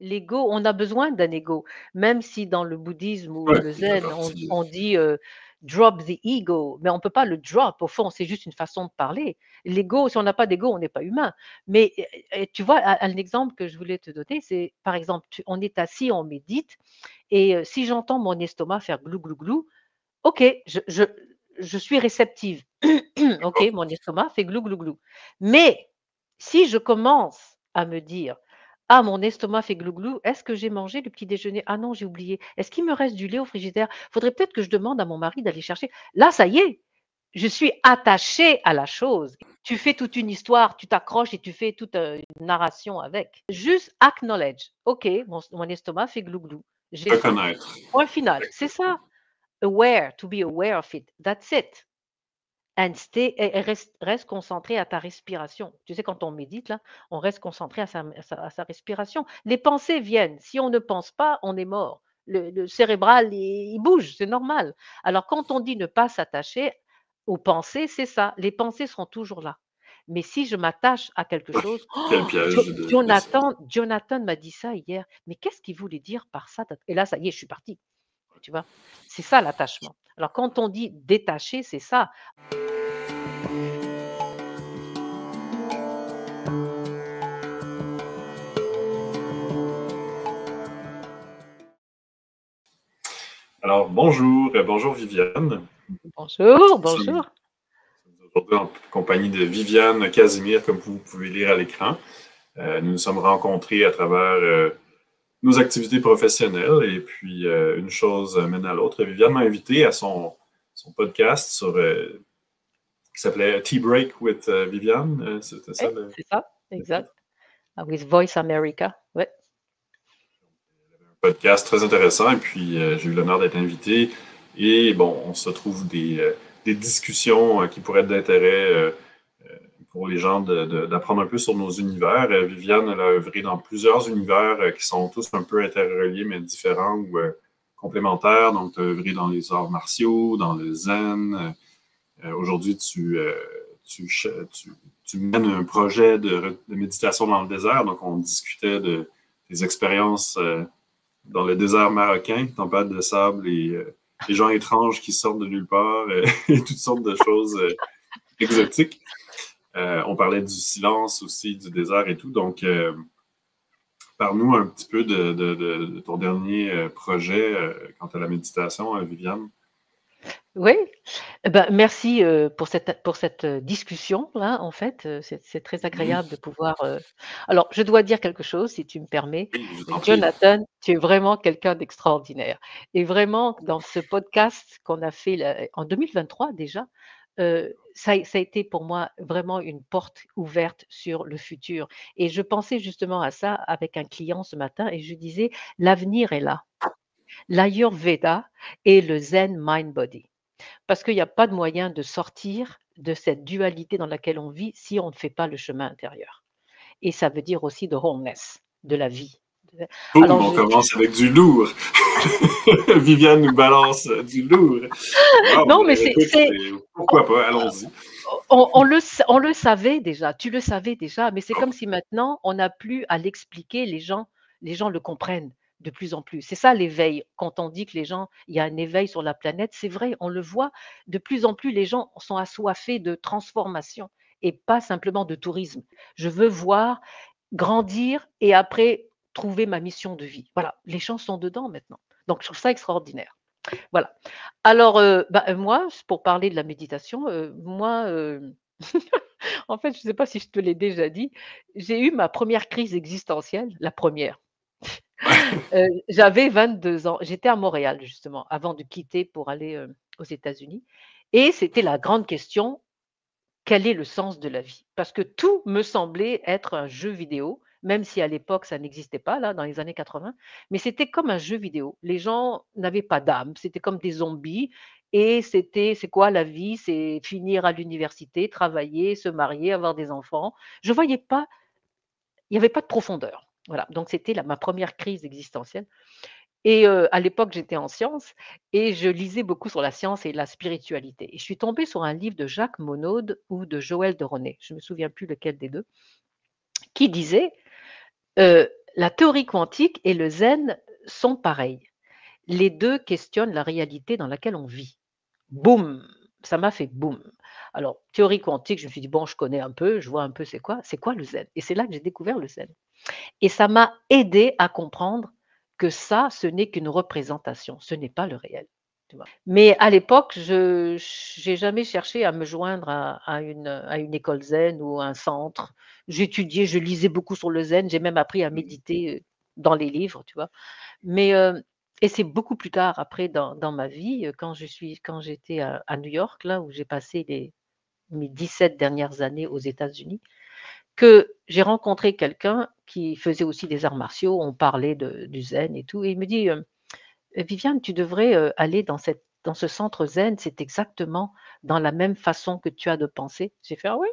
L'ego, on a besoin d'un ego, même si dans le bouddhisme ou Ouais, le il fait zen, partie. on dit drop the ego, mais on ne peut pas le drop, au fond, c'est juste une façon de parler. L'ego, si on n'a pas d'ego, on n'est pas humain. Mais tu vois, un exemple que je voulais te donner, c'est par exemple, on est assis, on médite, et si j'entends mon estomac faire glou, glou, glou, ok, je suis réceptive. Ok, D'accord. mon estomac fait glou, glou, glou. Mais si je commence à me dire, ah, mon estomac fait glou-glou. Est-ce que j'ai mangé le petit déjeuner? Ah non, j'ai oublié. Est-ce qu'il me reste du lait au frigidaire? Faudrait peut-être que je demande à mon mari d'aller chercher. Là, ça y est, je suis attachée à la chose. Tu fais toute une histoire, tu t'accroches et tu fais toute une narration avec. Juste acknowledge. OK, mon estomac fait glou-glou. J'ai faim. Reconnaître. Point final. C'est ça. Aware, to be aware of it. That's it. And stay, et reste concentré à ta respiration. Tu sais, quand on médite, là, on reste concentré à sa respiration. Les pensées viennent. Si on ne pense pas, on est mort. Le cérébral, il bouge, c'est normal. Alors, quand on dit ne pas s'attacher aux pensées, c'est ça. Les pensées seront toujours là. Mais si je m'attache à quelque Ouais, chose, quel oh, piège de ça. Jonathan m'a dit ça hier. Mais qu'est-ce qu'il voulait dire par ça? Et là, ça y est, je suis partie. Tu vois? C'est ça l'attachement. Alors, quand on dit détacher, c'est ça. Alors, bonjour, bonjour Viviane. Bonjour, Nous sommes bonjour. aujourd'hui en compagnie de Viviane Casimir, comme vous pouvez lire à l'écran. Nous nous sommes rencontrés à travers nos activités professionnelles et puis une chose mène à l'autre. Viviane m'a invité à son podcast qui s'appelait Tea Break with Viviane. C'était ça le C'est ça, titre? exact. Ah, with Voice America, ouais. Podcast très intéressant. Et puis, j'ai eu l'honneur d'être invité. Et bon, on se trouve des discussions qui pourraient être d'intérêt pour les gens d'apprendre un peu sur nos univers. Viviane, elle a œuvré dans plusieurs univers qui sont tous un peu interreliés, mais différents ou complémentaires. Donc, tu as œuvré dans les arts martiaux, dans le zen. Aujourd'hui, tu mènes un projet de méditation dans le désert. Donc, on discutait des expériences dans le désert marocain, tempête de sable et les gens étranges qui sortent de nulle part et toutes sortes de choses exotiques. On parlait du silence aussi, du désert et tout. Donc, parle-nous un petit peu de ton dernier projet quant à la méditation, Viviane. Oui, eh ben, merci pour cette discussion, là, en fait. C'est très agréable de pouvoir. Alors, je dois dire quelque chose, si tu me permets. Oui, je t'en prie. Jonathan, tu es vraiment quelqu'un d'extraordinaire. Et vraiment, dans ce podcast qu'on a fait en 2023 déjà, ça a été pour moi vraiment une porte ouverte sur le futur. Et je pensais justement à ça avec un client ce matin et je disais, l'avenir est là. L'Ayurveda et le Zen Mind Body. Parce qu'il n'y a pas de moyen de sortir de cette dualité dans laquelle on vit si on ne fait pas le chemin intérieur. Et ça veut dire aussi de wholeness, de la vie. Boum, Alors, on commence avec du lourd. Viviane nous balance du lourd. Wow, non, mais mais écoute, pourquoi pas, allons-y. on le savait déjà, tu le savais déjà, mais c'est Oh, comme si maintenant on n'a plus à l'expliquer, les gens le comprennent de plus en plus. C'est ça l'éveil. Quand on dit que il y a un éveil sur la planète, c'est vrai, on le voit. De plus en plus, les gens sont assoiffés de transformation et pas simplement de tourisme. Je veux voir grandir et après trouver ma mission de vie. Voilà, les gens sont dedans maintenant. Donc je trouve ça extraordinaire. Voilà. Alors, moi, pour parler de la méditation, moi, en fait, je ne sais pas si je te l'ai déjà dit, j'ai eu ma première crise existentielle, la première. J'avais 22 ans, j'étais à Montréal justement, avant de quitter pour aller, aux États-Unis et c'était la grande question: «Quel est le sens de la vie?» parce que tout me semblait être un jeu vidéo, même si à l'époque ça n'existait pas là, dans les années 80, mais c'était comme un jeu vidéo. Les gens n'avaient pas d'âme, c'était comme des zombies et c'est quoi la vie? C'est finir à l'université, travailler, se marier, avoir des enfants. Je voyais pas, il y avait pas de profondeur. Voilà, donc c'était ma première crise existentielle et à l'époque, j'étais en sciences et je lisais beaucoup sur la science et la spiritualité et je suis tombée sur un livre de Jacques Monod ou de Joël de René, je ne me souviens plus lequel des 2, qui disait, la théorie quantique et le zen sont pareils. Les 2 questionnent la réalité dans laquelle on vit. Boum! Ça m'a fait boum. Alors, théorie quantique, je me suis dit: «Bon, je connais un peu, je vois un peu c'est quoi le zen?» Et c'est là que j'ai découvert le zen et ça m'a aidé à comprendre que ça, ce n'est qu'une représentation, ce n'est pas le réel, tu vois? Mais à l'époque, je j'ai jamais cherché à me joindre à une école zen ou un centre. J'étudiais, je lisais beaucoup sur le zen, j'ai même appris à méditer, dans les livres, tu vois? Mais, et c'est beaucoup plus tard après dans ma vie, quand j'étais à New York, là où j'ai passé mes 17 dernières années aux États-Unis, que j'ai rencontré quelqu'un qui faisait aussi des arts martiaux. On parlait du zen et tout et il me dit, «Viviane, tu devrais, aller dans ce centre zen, c'est exactement dans la même façon que tu as de penser». J'ai fait: «Ah oui?»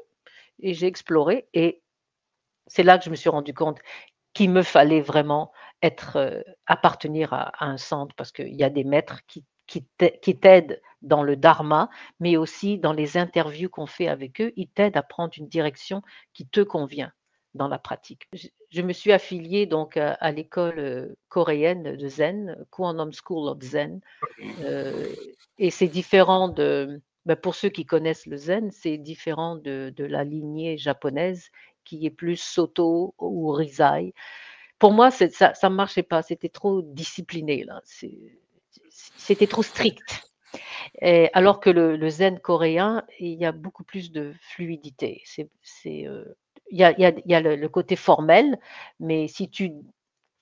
Et j'ai exploré et c'est là que je me suis rendu compte qu'il me fallait vraiment appartenir à un centre parce qu'il y a des maîtres qui t'aident dans le dharma, mais aussi dans les interviews qu'on fait avec eux, ils t'aident à prendre une direction qui te convient dans la pratique. Je me suis affiliée donc à l'école, coréenne de zen, Kwanum School of Zen, heu et c'est différent pour ceux qui connaissent le zen, c'est différent de la lignée japonaise qui est plus Soto ou Rizai. Pour moi, ça marchait pas, c'était trop discipliné là, c'était trop strict et alors que le zen coréen, il y a beaucoup plus de fluidité. Il y a le côté formel, mais si tu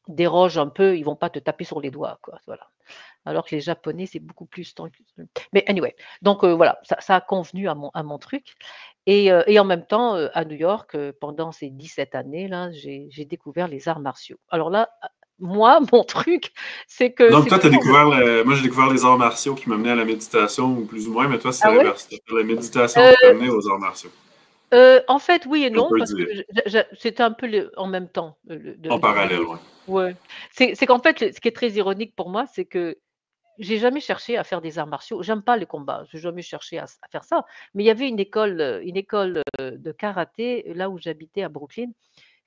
déroges un peu, ils vont pas te taper sur les doigts, quoi, voilà. Alors que les japonais, c'est beaucoup plus mais anyway, donc voilà, ça a convenu à mon truc et en même temps, à New York, pendant ces 17 années-là, j'ai découvert les arts martiaux. Alors là, moi, mon truc, c'est que Donc, c'est toi, tu as toujours le découvert moi, j'ai découvert les arts martiaux qui m'amenaient à la méditation, ou plus ou moins, mais toi, c'est ah ouais? l'inverse. C'était la méditation qui Heu t'amenait aux arts martiaux, En fait, oui et si on non, peut parce que dire. c'était un peu en même temps, En les parallèle, 2. ouais. Ouais. C'est qu'en fait, ce qui est très ironique pour moi, c'est que j'ai jamais cherché à faire des arts martiaux. J'aime pas les combats, j'ai jamais cherché à faire ça. Mais il y avait une école, de karaté, là où j'habitais à Brooklyn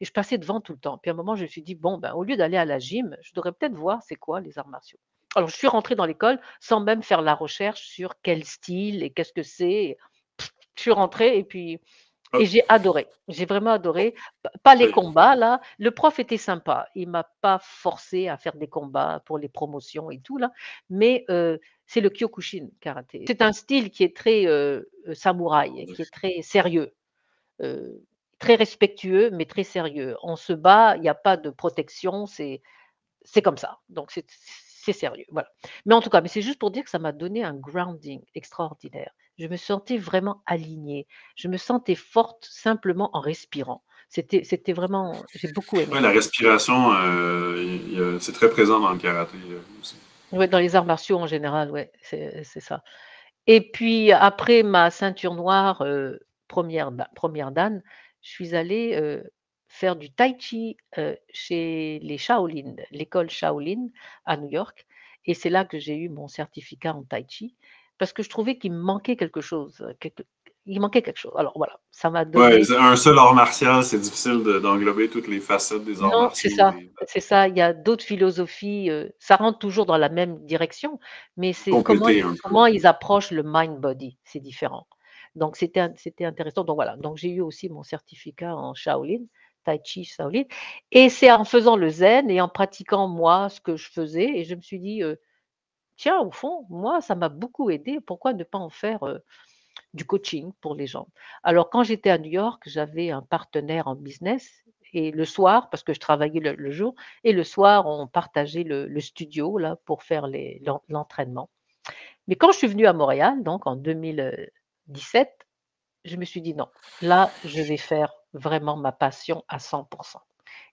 et je passais devant tout le temps. Puis à un moment, je me suis dit: «Bon, ben, au lieu d'aller à la gym, je devrais peut-être voir c'est quoi les arts martiaux». Alors je suis rentrée dans l'école sans même faire la recherche sur quel style et qu'est-ce que c'est. Je suis rentrée et puis Ah, et j'ai adoré. J'ai vraiment adoré. Pas les oui. combats là, le prof était sympa. Il m'a pas forcé à faire des combats pour les promotions et tout là, mais c'est le Kyokushin karaté. C'est un style qui est très, samouraï, qui est très sérieux, heu, très respectueux, mais très sérieux. On se bat, il y a pas de protection, c'est comme ça. Donc c'est sérieux, voilà. Mais en tout cas, mais c'est juste pour dire que ça m'a donné un grounding extraordinaire. Je me sentais vraiment alignée. Je me sentais forte simplement en respirant. C'était vraiment j'ai beaucoup aimé. Ouais, la respiration, c'est très présent dans le karaté aussi. Ouais, dans les arts martiaux en général, ouais, c'est ça. Et puis après ma ceinture noire, 1re dan, je suis allée, faire du tai chi, chez les Shaolin, l'école Shaolin à New York et c'est là que j'ai eu mon certificat en tai chi parce que je trouvais qu'il me manquait quelque chose, il manquait quelque chose. Alors voilà, ça m'a Ouais, donné un seul art martial, c'est difficile d'englober toutes les facettes des arts non, martiaux. c'est ça, il y a d'autres philosophies, ça rentre toujours dans la même direction, mais c'est Compléter un peu. comment ils approchent le mind body, c'est différent. Donc c'était intéressant. Donc voilà, donc j'ai eu aussi mon certificat en Shaolin, Tai Chi Shaolin et c'est en faisant le zen et en pratiquant moi ce que je faisais et je me suis dit, «Tiens, au fond, moi ça m'a beaucoup aidé, pourquoi ne pas en faire, du coaching pour les gens. Alors quand j'étais à New York, j'avais un partenaire en business et le soir, parce que je travaillais le jour et le soir, on partageait le studio là pour faire l'entraînement. Mais quand je suis venue à Montréal, donc en 2017, je me suis dit: «Non, là, je vais faire vraiment ma passion à 100%»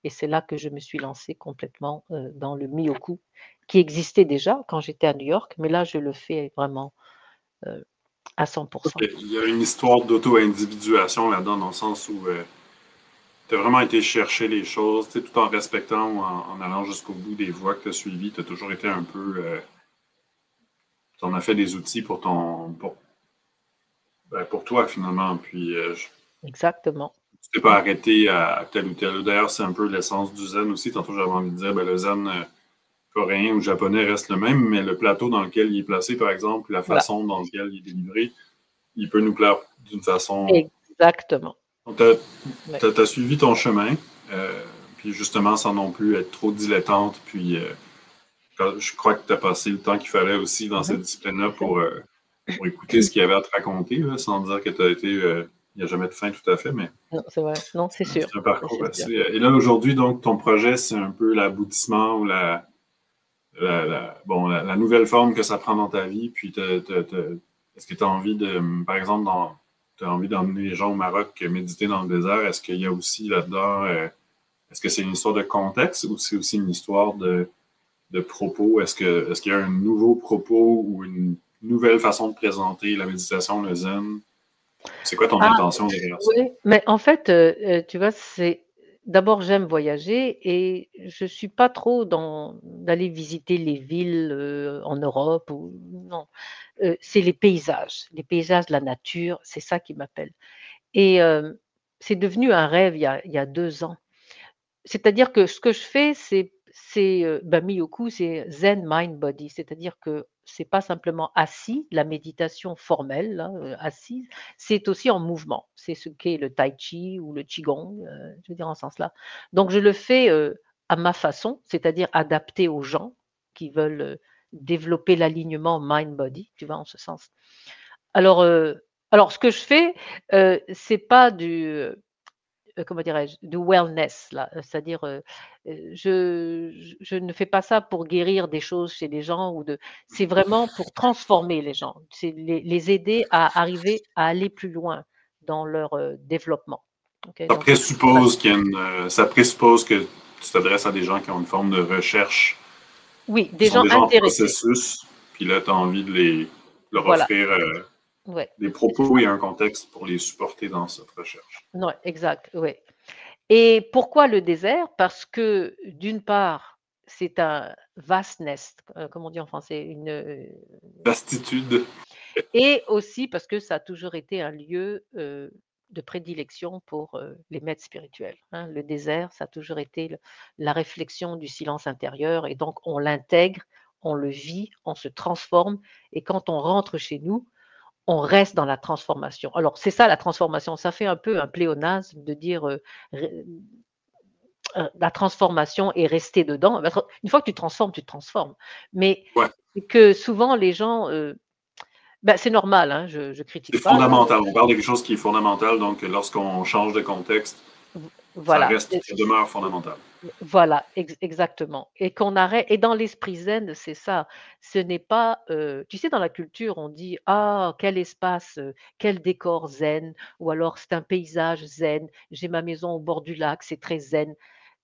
et c'est là que je me suis lancée complètement, dans le Miyoku qui existait déjà quand j'étais à New York, mais là, je le fais vraiment, heu, à Ok. 100%. Il y a une histoire d'auto-individuation là-dedans, dans le sens où tu as vraiment été chercher les choses, tu sais, tout en respectant ou en allant jusqu'au bout des voies que tu as suivies. Tu as toujours été un peu. Tu en as fait des outils pour pour toi, finalement. Puis Exactement. tu t'es pas arrêté à tel ou tel. D'ailleurs, c'est un peu l'essence du zen aussi. Tantôt, j'avais envie de dire, ben, le zen coréen ou japonais reste le même, mais le plateau dans lequel il est placé, par exemple, la Voilà, façon dans laquelle il est délivré, il peut nous plaire d'une façon. exactement. Donc, Ouais. t'as suivi ton chemin, puis justement, sans non plus être trop dilettante, puis je crois que tu as passé le temps qu'il fallait aussi dans cette Mhm, discipline-là tout à fait. pour écouter ce qu'il y avait à te raconter, là, sans dire que tu as été. Il n'y a jamais de fin tout à fait, mais Non, c'est vrai. Non, c'est sûr. c'est un parcours C'est sûr. assez. Et là, aujourd'hui, donc, ton projet, c'est un peu l'aboutissement ou la nouvelle forme que ça prend dans ta vie. Puis, est-ce que tu as envie de, par exemple, tu as envie d'emmener les gens au Maroc méditer dans le désert? Est-ce qu'il y a aussi là-dedans, est-ce que c'est une histoire de contexte ou c'est aussi une histoire de propos? Est-ce qu'il y a un nouveau propos ou une nouvelle façon de présenter la méditation, le zen? C'est quoi ton Ah, intention derrière ça? oui, mais en fait, tu vois, c'est d'abord, j'aime voyager et je suis pas trop dans d'aller visiter les villes, en Europe ou non, c'est les paysages, la nature, c'est ça qui m'appelle et c'est devenu un rêve il y a 2 ans. C'est-à-dire que ce que je fais, bah, Miyoku, c'est Zen Mind Body, c'est-à-dire que c'est pas simplement assis, la méditation formelle là, assise, c'est aussi en mouvement. C'est ce qu'est le tai chi ou le qigong, je veux dire en ce sens-là. Donc je le fais, à ma façon, c'est-à-dire adapté aux gens qui veulent, développer l'alignement mind body, tu vois, en ce sens. Alors, alors ce que je fais, c'est pas comment dirais-je? Du wellness là, c'est-à-dire, je ne fais pas ça pour guérir des choses chez les gens c'est vraiment pour transformer les gens. C'est les aider à arriver à aller plus loin dans leur, développement. OK, donc c'est plutôt ça. Ça présuppose que tu t'adresses à des gens qui ont une forme de recherche, Oui, qui des sont gens déjà en intéressés. processus, puis là, tu as envie leur Voilà, offrir ouais, des c'est propos ça. et un contexte pour les supporter dans cette recherche. Ouais, exact, ouais. Et pourquoi le désert? Parce que d'une part, c'est un vastness, comment on dit en français? Vastitude. Et aussi parce que ça a toujours été un lieu, de prédilection pour, les maîtres spirituels, hein. Le désert, ça a toujours été la réflexion du silence intérieur et donc on l'intègre, on le vit, on se transforme et quand on rentre chez nous, on reste dans la transformation. Alors c'est ça la transformation, ça fait un peu un pléonasme de dire, ré la transformation et rester dedans. Une fois que tu transformes, tu te transformes. Mais Ouais, c'est que souvent les gens, bah, c'est normal, hein, je c'est critique pas là, fondamental. On parle de quelque chose qui est fondamental, donc lorsqu'on change de contexte, ça voilà, reste, ça demeure fondamental. voilà, exactement et qu'on arrête et dans l'esprit zen, c'est ça. Ce n'est pas, tu sais, dans la culture, on dit: «Ah, quel espace, quel décor zen» ou alors: «C'est un paysage zen, j'ai ma maison au bord du lac, c'est très zen».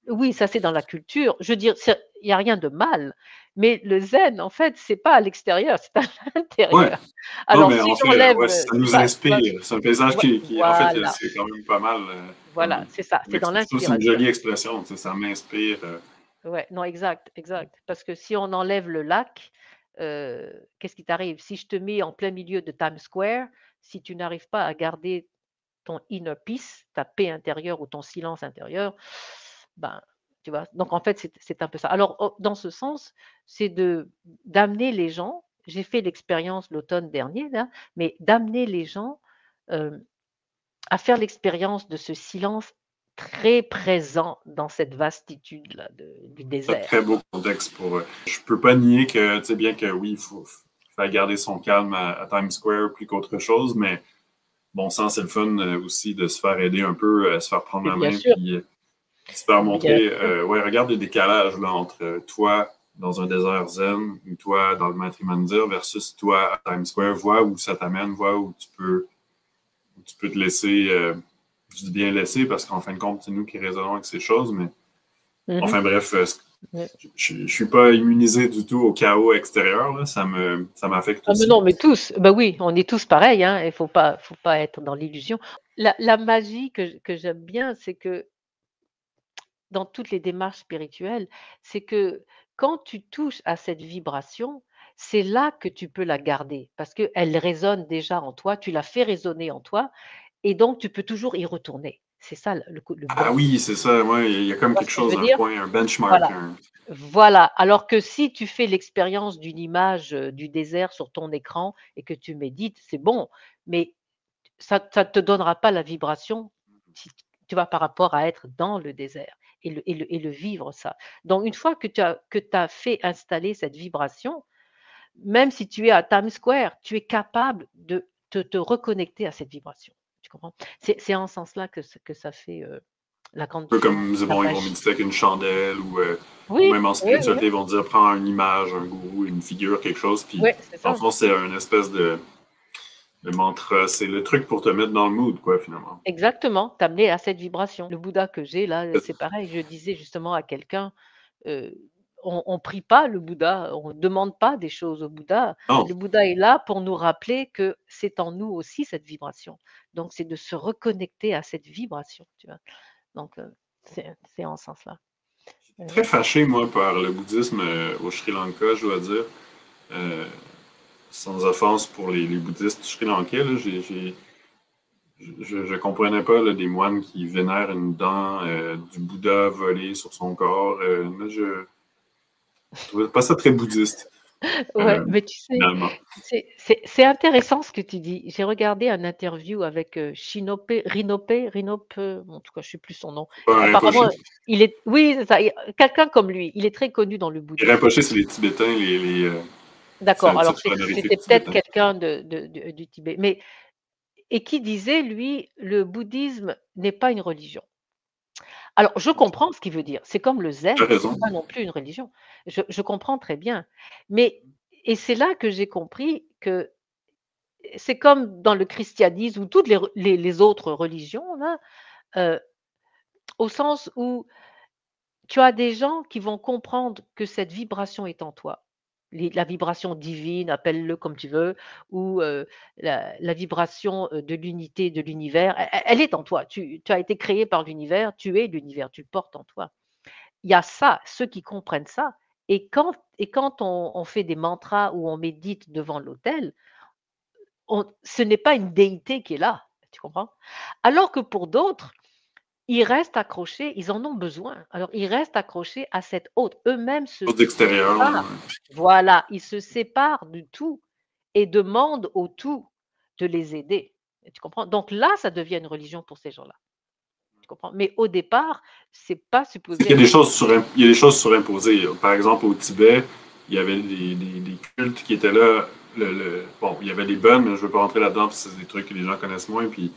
Oui, ça c'est dans la culture. Je veux dire, il y a rien de mal, mais le zen, en fait, c'est pas à l'extérieur, c'est à Ouais. l'intérieur. Non, Alors mais si en fait, j'enlève, ouais, ça nous ça, tu vois? inspire. C'est un paysage en fait, Voilà, c'est quand même pas mal. voilà, c'est ça, c'est dans Je trouve que c'est une l'inspiration. jolie expression. Tu sais, ça m'inspire. Ouais, non, exact, exact. Parce que si on enlève le lac, qu'est-ce qui t'arrive? Si je te mets en plein milieu de Times Square, si tu n'arrives pas à garder ton inner peace, ta paix intérieure ou ton silence intérieur, ben, tu vois? Donc en fait, c'est un peu ça. Alors, dans ce sens, c'est d'amener les gens, j'ai fait l'expérience l'automne dernier là, mais d'amener les gens, hem, à faire l'expérience de ce silence très présent dans cette vastitude-là du C'est un désert, très beau quoi. contexte pour. Je peux pas nier que, tu sais, bien que oui, il faut faire garder son calme à Times Square plus qu'autre chose, mais bon sang, c'est le fun aussi de se faire aider un peu, se faire prendre Mais la main, puis se faire bien montrer. sûr. Ouais, regarde le décalage là, entre toi dans un désert zen ou toi dans le Maître Mandir versus toi à Times Square. Vois où ça t'amène, vois où tu peux te laisser. Je dis bien laisser parce qu'en fin de compte, c'est nous qui raisonnons avec ces choses, mais Mmh. enfin bref, Ouais. je suis pas immunisé du tout au chaos extérieur. Là. Ça m'affecte Ah mais aussi. non, mais tous, bah oui, on est tous pareils, hein, il faut pas être dans l'illusion. La magie que j'aime bien, c'est que dans toutes les démarches spirituelles, c'est que quand tu touches à cette vibration, c'est là que tu peux la garder parce qu'elle résonne déjà en toi, tu la fais résonner en toi et donc tu peux toujours y retourner. C'est ça le Ah bon. oui, c'est ça, ouais, il y a Tu comme vois ce quelque que je chose veux dans le dire? coin, un benchmark, Voilà. Voilà, alors que si tu fais l'expérience d'une image, du désert sur ton écran et que tu médites, c'est bon, mais ça te donnera pas la vibration, si tu vois, par rapport à être dans le désert et le vivre ça. Donc une fois que tu as fait installer cette vibration, même si tu es à Times Square, tu es capable de te reconnecter à cette vibration. Tu comprends? C'est en ce sens-là que ça fait, la grande peu différence, comme, la bon, ils vont magie. méditer avec une chandelle ou Oui, même en oui, oui, spiritualité, ils vont dire prends une image, un gourou, une figure, quelque chose, puis oui, c'est en ça. fond, c'est une espèce de mantra. C'est le truc pour te mettre dans le mood, quoi, finalement. Exactement, t'amener à cette vibration. Le Bouddha que j'ai là, c'est pareil, je disais justement à quelqu'un, heu, on prie pas le Bouddha, on demande pas des choses au Bouddha. Non, Le Bouddha est là pour nous rappeler que c'est en nous aussi cette vibration. Donc c'est de se reconnecter à cette vibration, tu vois? Donc c'est en ce sens-là. très Heu, fâché, moi, par le bouddhisme au Sri Lanka, je dois dire. Euh, Sans offense pour les bouddhistes sri-lankais, là, je comprenais pas là, des moines qui vénèrent une dent du Bouddha volée sur son corps. Là, je trouvais pas ça très bouddhiste, ouais, euh, mais tu sais, finalement. c'est intéressant ce que tu dis. J'ai regardé un interview avec, Rinpoche, bon, en tout cas, je sais plus son nom. C'est pas un Apparemment, Rinpoché. il est oui, c'est ça, quelqu'un comme lui, il est très connu dans le Les bouddhisme. Rinpochés, c'est les Tibétains, c'est un D'accord, alors titre honorifique c'était peut-être tibétain. quelqu'un du Tibet, mais et qui disait lui: «Le bouddhisme n'est pas une religion». Alors je comprends ce qu'il veut dire, c'est comme le T'as zen, c'est raison. pas non plus une religion. Je comprends très bien, mais et c'est là que j'ai compris que c'est comme dans le christianisme ou toutes les autres religions là, heu, au sens où tu as des gens qui vont comprendre que cette vibration est en toi. La vibration divine, appelle-le comme tu veux, ou la vibration, de l'unité de l'univers, elle est en toi. Tu as été créé par l'univers, tu es l'univers, tu le portes en toi. Il y a ça, ceux qui comprennent ça et quand on fait des mantras ou on médite devant l'autel, ce n'est pas une déité qui est là, tu comprends? Alors que pour d'autres, ils restent accrochés, ils en ont besoin. Alors ils restent accrochés à cette hôte. Eux-mêmes Chose se d'extérieur, là, séparent. Voilà, ils se séparent du tout et demandent au tout de les aider. Tu comprends? Donc là, ça devient une religion pour ces gens-là. Tu comprends? Mais au départ, c'est pas c'est supposé qu'il y a être des une choses religion. il y a des choses surimposées. Par exemple, au Tibet, il y avait des cultes qui étaient là. Bon, il y avait les bonnes, mais je ne veux pas rentrer là-dedans parce que c'est des trucs que les gens connaissent moins. Puis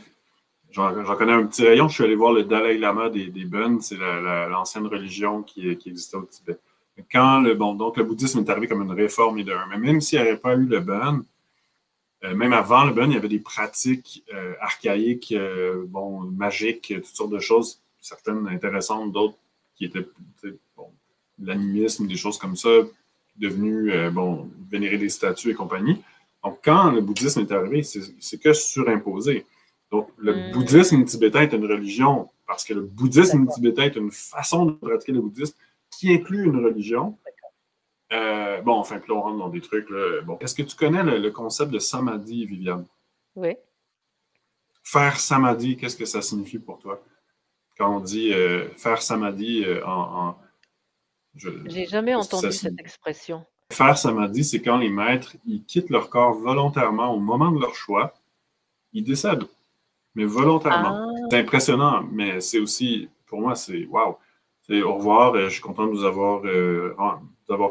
j'en connais un petit rayon. Je suis allé voir le Dalai Lama des bonnes. C'est l'ancienne religion qui existait au Tibet. Donc le bouddhisme est arrivé comme une réforme et d'un. Mais même s'il n'y avait pas eu le bon, même avant le bon, il y avait des pratiques archaïques, bon, magiques, toutes sortes de choses, certaines intéressantes, d'autres qui étaient bon, l'animisme, des choses comme ça, devenues, bon, vénérer des statues et compagnie. Donc, quand le bouddhisme est arrivé, c'est que surimposé. Donc, le Mmh, bouddhisme tibétain est une religion parce que le bouddhisme d'accord, tibétain est une façon de pratiquer le bouddhisme qui inclut une religion. d'accord. Bon, enfin, puis là, on rentre dans des trucs. Là. Bon, est-ce que tu connais le concept de samadhi, Viviane? Oui. Faire samadhi, qu'est-ce que ça signifie pour toi? Quand on dit faire samadhi je, J'ai jamais qu'est-ce que ça entendu cette signifie? expression. Faire samadhi, c'est quand les maîtres ils quittent leur corps volontairement au moment de leur choix. Ils décèdent, mais volontairement. Ah! C'est impressionnant, mais c'est aussi, pour moi, c'est wow. C'est au revoir, je suis content de vous avoir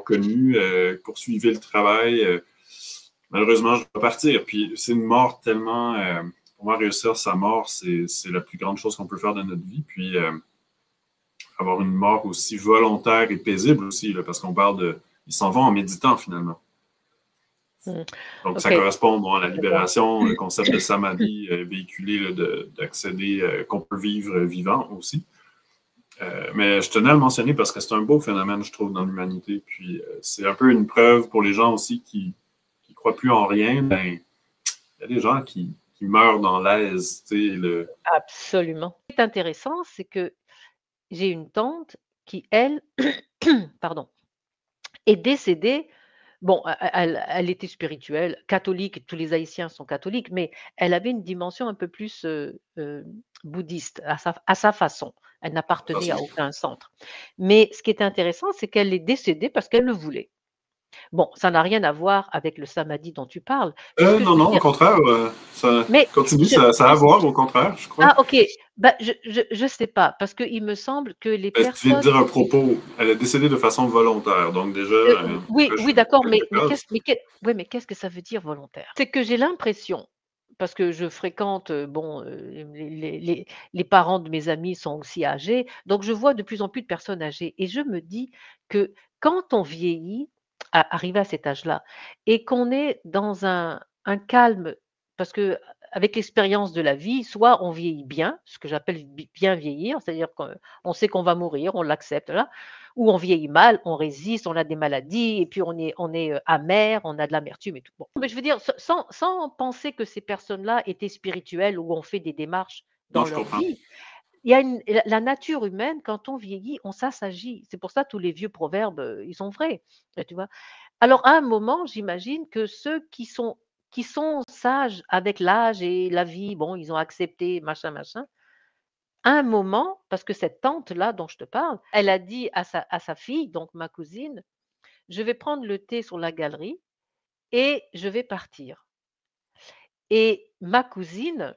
connu, poursuivez le travail. Malheureusement, je dois partir. Puis c'est une mort tellement. Pour moi, réussir sa mort, c'est la plus grande chose qu'on peut faire de notre vie. Puis avoir une mort aussi volontaire et paisible aussi, là, parce qu'on parle de. Ils s'en vont en méditant finalement. Mmh. Donc, ça OK, correspond bon, à la d'accord. libération, le concept de samadhi véhiculé d'accéder, qu'on peut vivre vivant aussi. Mais je tenais à le mentionner parce que c'est un beau phénomène, je trouve, dans l'humanité. Puis c'est un peu une preuve pour les gens aussi qui croient plus en rien. Ben, il y a des gens qui meurent dans l'aise. Tu sais, Absolument. Ce qui est intéressant, c'est que j'ai une tante qui, elle, pardon, est décédée, Bon, elle était spirituelle, catholique, tous les Haïtiens sont catholiques, mais elle avait une dimension un peu plus, bouddhiste à sa façon. Elle De toute n'appartenait façon. à aucun centre. Mais ce qui est intéressant, c'est qu'elle est décédée parce qu'elle le voulait. Bon, ça n'a rien à voir avec le samadhi dont tu parles, mais ce que je Non, veux non, au dire contraire, ça mais continue, je ça a à voir, au contraire, je crois. ah OK, bah, je sais pas, parce qu'il me semble que les Tu viens de personnes dire un propos, elle est décédée de façon volontaire, donc déjà, Oui, coche oui, une d'accord, coche de case. mais qu'est-ce que ça veut dire volontaire? C'est que j'ai l'impression, parce que je fréquente, bon, les parents de mes amis sont aussi âgés, donc je vois de plus en plus de personnes âgées et je me dis que quand on vieillit, arrivé à cet âge-là et qu'on est dans un calme, parce que avec l'expérience de la vie, soit on vieillit bien, ce que j'appelle bien vieillir, c'est-à-dire qu'on sait qu'on va mourir, on l'accepte là, ou on vieillit mal, on résiste, on a des maladies et puis on est, amer, on a de l'amertume et tout. Bon, mais je veux dire, sans penser que ces personnes-là étaient spirituelles ou ont fait des démarches Non, dans je leur comprends. vie, il y a la nature humaine, quand on vieillit, on s'assagit. C'est pour ça tous les vieux proverbes, ils sont vrais, tu vois? Alors à un moment, j'imagine que ceux qui sont sages avec l'âge et la vie, bon, ils ont accepté machin, machin, à un moment, parce que cette tante-là dont je te parle, elle a dit à sa fille, donc ma cousine: «Je vais prendre le thé sur la galerie et je vais partir», et ma cousine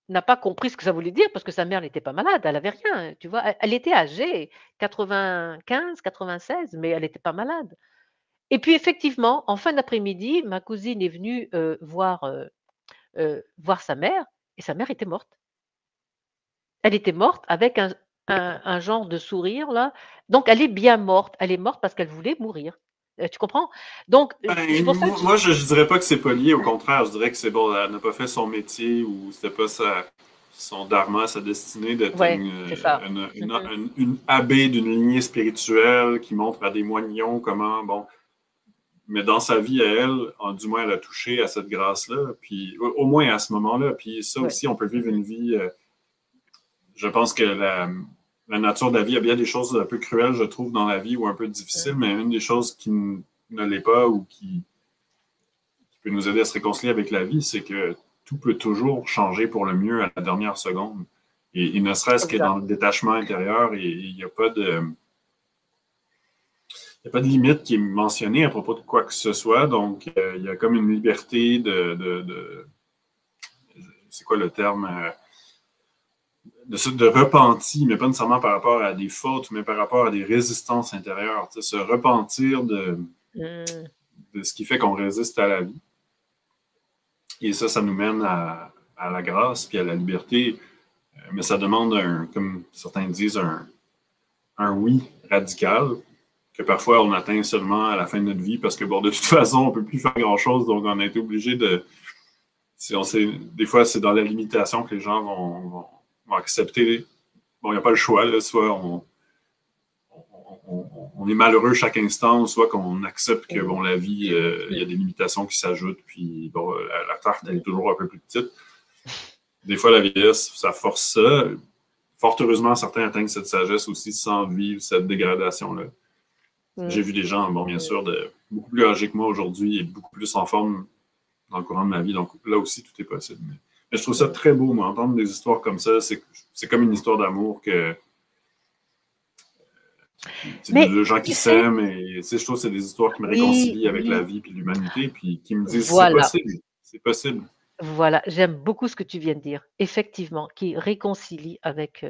n'a pas compris ce que ça voulait dire parce que sa mère n'était pas malade, elle avait rien, tu vois? Elle était âgée, 95-96, mais elle était pas malade, et puis effectivement, en fin d'après-midi, ma cousine est venue, voir sa mère et sa mère était morte. Elle était morte avec un genre de sourire là, donc elle est bien morte. Elle est morte parce qu'elle voulait mourir. Tu comprends? Donc, c'est Ben, pour ça que moi, je dirais pas que c'est pas lié, au contraire, je dirais que c'est bon, elle n'a pas fait son métier ou c'était pas son dharma, sa destinée d'être ouais, c'est ça. Mmh. une abbé d'une lignée spirituelle qui montre à des moignons comment, bon, mais dans sa vie à elle, du moins, elle a touché à cette grâce-là, puis au moins à ce moment-là, puis ça Ouais. aussi, on peut vivre Mmh. une vie, je pense que la nature de la vie, il y a bien des choses un peu cruelles, je trouve, dans la vie ou un peu difficiles, mais une des choses qui ne l'est pas ou qui peut nous aider à se réconcilier avec la vie, c'est que tout peut toujours changer pour le mieux à la dernière seconde. Et ne serait-ce que dans Exact. le détachement intérieur, il n'y a pas de. Il n'y a pas de limite qui est mentionnée à propos de quoi que ce soit. Donc, il y a comme une liberté c'est quoi le terme? De repenti, mais pas nécessairement par rapport à des fautes, mais par rapport à des résistances intérieures. Tu sais, se repentir Mmh. de ce qui fait qu'on résiste à la vie. Et ça nous mène à la grâce puis à la liberté. Mais ça demande, comme certains disent, un oui radical que parfois on atteint seulement à la fin de notre vie parce que, bon, de toute façon, on ne peut plus faire grand-chose, donc on a été obligé de. Si on sait, des fois, c'est dans la limitation que les gens vont accepter. Bon, il n'y a pas le choix, là, soit on est malheureux chaque instant, soit qu'on accepte que, bon, la vie, il y a des limitations qui s'ajoutent, puis, bon, la tarte, elle est toujours un peu plus petite. Des fois, la vieillesse, ça force ça. Fort heureusement, certains atteignent cette sagesse aussi sans vivre cette dégradation-là. J'ai Mmh. vu des gens, bon, bien sûr, beaucoup plus âgés que moi aujourd'hui et beaucoup plus en forme dans le courant de ma vie. Donc là aussi, tout est possible. Mais je trouve ça Mmh. très beau, moi, entendre des histoires comme ça. C'est comme une histoire d'amour que c'est Mais de gens qui tu sais s'aiment et je trouve que c'est des histoires qui me oui, réconcilient avec la oui, vie et l'humanité, puis qui me disent c'est voilà, possible, c'est possible. voilà, j'aime beaucoup ce que tu viens de dire. Effectivement, qui réconcilie avec,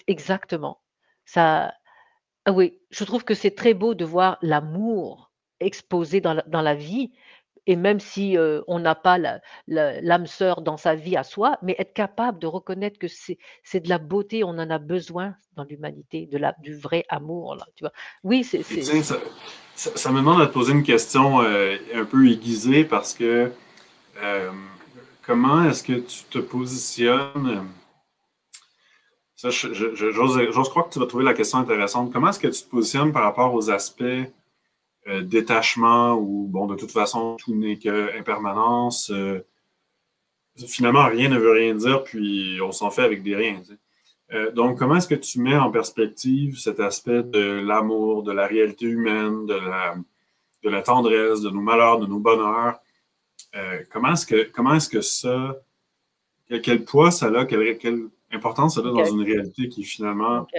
exactement. Ça Ah oui, je trouve que c'est très beau de voir l'amour exposé dans la vie, et même si, on n'a pas l'âme sœur dans sa vie à soi, mais être capable de reconnaître que c'est de la beauté, on en a besoin dans l'humanité, du vrai amour là, tu vois? Oui, Et tiens, ça me demande de te poser une question un peu aiguisée parce que euh, comment est-ce que tu te positionnes? Ça, j'ose croire que tu vas trouver la question intéressante. Comment est-ce que tu te positionnes par rapport aux aspects détachement ou, bon, de toute façon, tout n'est qu'impermanence? Finalement, rien ne veut rien dire, puis on s'en fait avec des riens. Tu sais. Donc, comment est-ce que tu mets en perspective cet aspect de l'amour, de la réalité humaine, de la tendresse, de nos malheurs, de nos bonheurs. Comment est-ce que ça, quel poids ça a, quelle importance ça a dans OK, une réalité qui finalement, OK,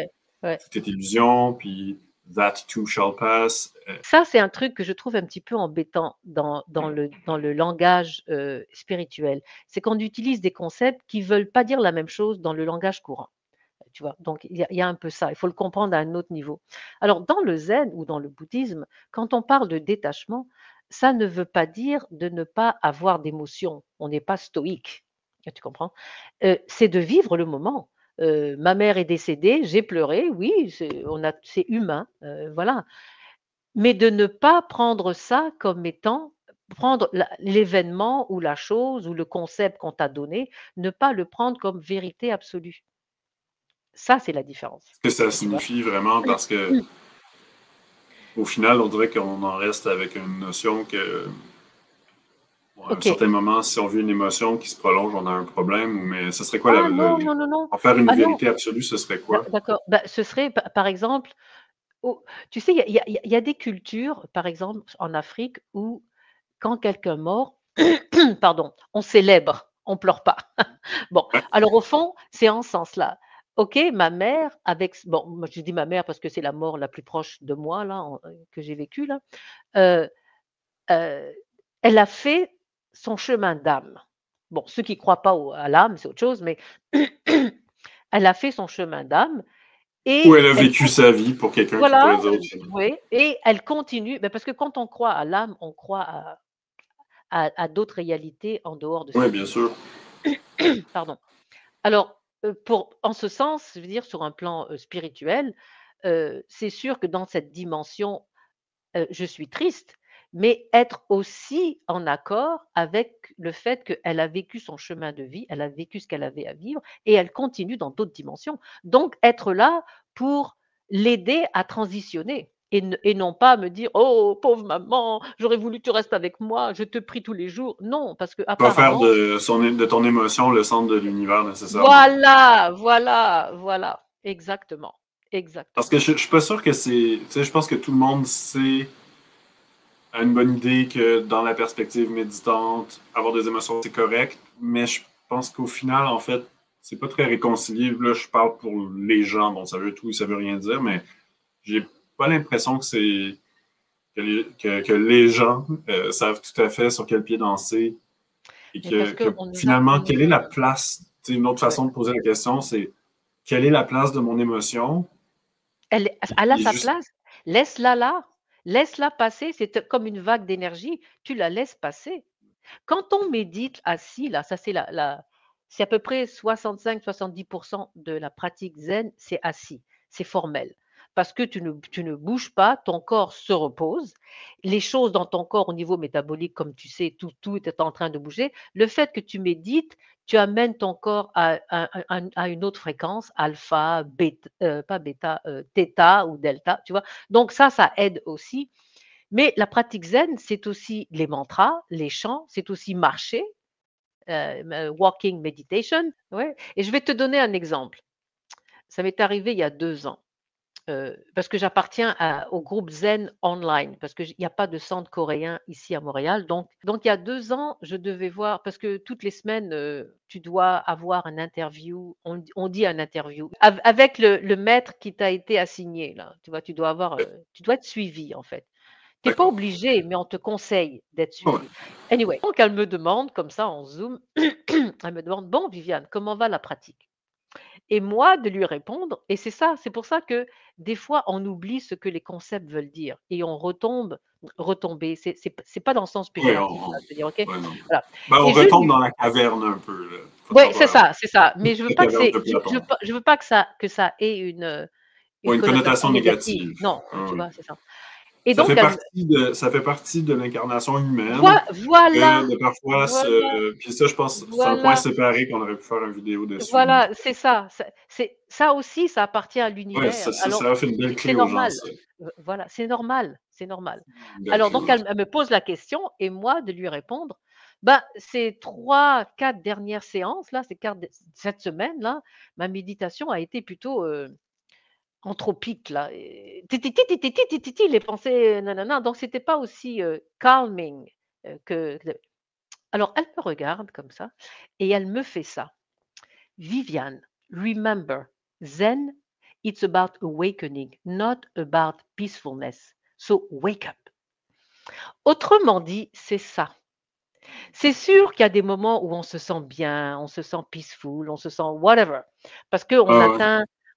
ouais. tout est illusion, puis that too shall pass. Ça, c'est un truc que je trouve un petit peu embêtant dans le langage, spirituel. C'est qu'on utilise des concepts qui veulent pas dire la même chose dans le langage courant, tu vois? Donc il y a un peu ça, il faut le comprendre à un autre niveau. Alors dans le zen ou dans le bouddhisme, quand on parle de détachement, ça ne veut pas dire de ne pas avoir d'émotions. On n'est pas stoïque, tu comprends? C'est de vivre le moment. Ma mère est décédée, j'ai pleuré, oui, c'est humain, voilà. Mais de ne pas prendre ça comme étant prendre l'événement ou la chose ou le concept qu'on t'a donné, ne pas le prendre comme vérité absolue. Ça, c'est la différence, Ce que ça tu vois? signifie vraiment parce que au final, on dirait qu'on en reste avec une notion que, bon, à un OK. certain moment, si on vit une émotion qui se prolonge, on a un problème. Mais ce serait quoi Ah non, non, non, non. en faire une Ah non, vérité absolue, ce serait quoi? d'accord. Bah, ce serait par exemple, tu sais, il y a des cultures, par exemple en Afrique, où quand quelqu'un mort, pardon, on célèbre, on pleure pas. Bon, Ouais. alors au fond, c'est en ce sens-là. OK, ma mère bon, moi je dis ma mère parce que c'est la mort la plus proche de moi là, que j'ai vécue là, heu heu, elle a fait son chemin d'âme. Bon, ceux qui croient pas à l'âme, c'est autre chose, mais elle a fait son chemin d'âme Ou et elle a vécu sa vie pour quelqu'un qui voilà, pourrait dire autre chose. oui, et elle continue, parce que quand on croit à l'âme, on croit à d'autres réalités en dehors de Oui, cette bien vie. sûr. Pardon. Alors, en ce sens, je veux dire sur un plan, spirituel, c'est sûr que dans cette dimension, je suis triste, mais être aussi en accord avec le fait qu'elle a vécu son chemin de vie, elle a vécu ce qu'elle avait à vivre et elle continue dans d'autres dimensions. Donc être là pour l'aider à transitionner et non pas me dire: «Oh pauvre maman, j'aurais voulu que tu restes avec moi, je te prie tous les jours». Non, parce Pas faire qu'apparemment de ton émotion le centre de l'univers nécessairement. voilà, voilà, voilà, exactement, Parce que exactement. je suis pas sûr que c'est. Tu sais, je pense que tout le monde sait, a une bonne idée que dans la perspective méditante, avoir des émotions, c'est correct. Mais je pense qu'au final, en fait, c'est pas très réconcilié. Là, je parle pour les gens. Bon, ça veut tout, ça veut rien dire, mais j'ai pas l'impression que c'est que les gens savent tout à fait sur quel pied danser et Mais parce que qu'on nous a on finalement, nous quelle est a la place? Tu sais, une autre ouais. façon de poser la question, c'est quelle est la place de mon émotion? Elle a Et sa juste, place, laisse-la là, laisse-la passer, comme une vague d'énergie, tu la laisses passer. Quand on médite assis là, ça c'est à peu près 65-70 de la pratique zen, c'est assis, c'est formel. Parce que tu ne bouges pas, ton corps se repose. Les choses dans ton corps au niveau métabolique, comme tu sais, tout est en train de bouger. Le fait que tu médites, tu amènes ton corps à une autre fréquence, alpha, pas bêta, thêta ou delta, tu vois? Donc ça aide aussi. Mais la pratique zen, c'est aussi les mantras, les chants, c'est aussi marcher, walking meditation, ouais, et je vais te donner un exemple. Ça m'est arrivé il y a 2 ans, parce que j'appartiens au groupe zen online, parce qu'il y a pas de centre coréen ici à Montréal. Donc il y a 2 ans, je devais voir parce que toutes les semaines, tu dois avoir un interview, on dit un interview, avec le maître qui t'a été assigné là, tu vois? Tu dois être suivi en fait. Tu es pas d'accord. obligé, mais on te conseille d'être Ouais. suivi. Anyway, donc elle me demande comme ça en Zoom, elle me demande: «Bon Viviane, comment va la pratique?» Et moi de lui répondre, et c'est ça, c'est pour ça que des fois on oublie ce que les concepts veulent dire et on retomber, c'est pas dans le sens Oui, péjoratif, hein, je veux dire, OK? ouais, non. Voilà, Ben, on et je retombe lui dans la caverne un peu, là. ouais, Temporairement. c'est ça, mais je veux La pas que caverne c'est de Platon. je veux pas que ça ait une Ou une connotation connotation négative. négative. Non, Ah tu oui. vois? C'est ça, et donc Ça fait partie de l'incarnation humaine voilà, de parfois voilà, se. Puis ça, je pense, c'est un point voilà. séparé qu'on aurait pu faire une vidéo dessus. Mais Voilà, c'est ça. Ça aussi, ça appartient à ouais, l'univers. ça Alors, a fait une belle c'est clé aux gens, normal. ça. Voilà, c'est normal, c'est normal. Une belle Alors clé donc aux gens. elle me pose la question et moi de lui répondre, bah, ces 3-4 dernières séances là, cette semaine-là, ma méditation a été plutôt, anthropiques là, les pensées, nanana, donc c'était pas aussi, calming, que le alors elle me regarde comme ça et elle me fait ça: «Viviane, remember, zen, it's about awakening, not about peacefulness. So wake up». Autrement dit, c'est ça. C'est sûr qu'il y a des moments où on se sent bien, on se sent peaceful, on se sent whatever, parce qu'on Ah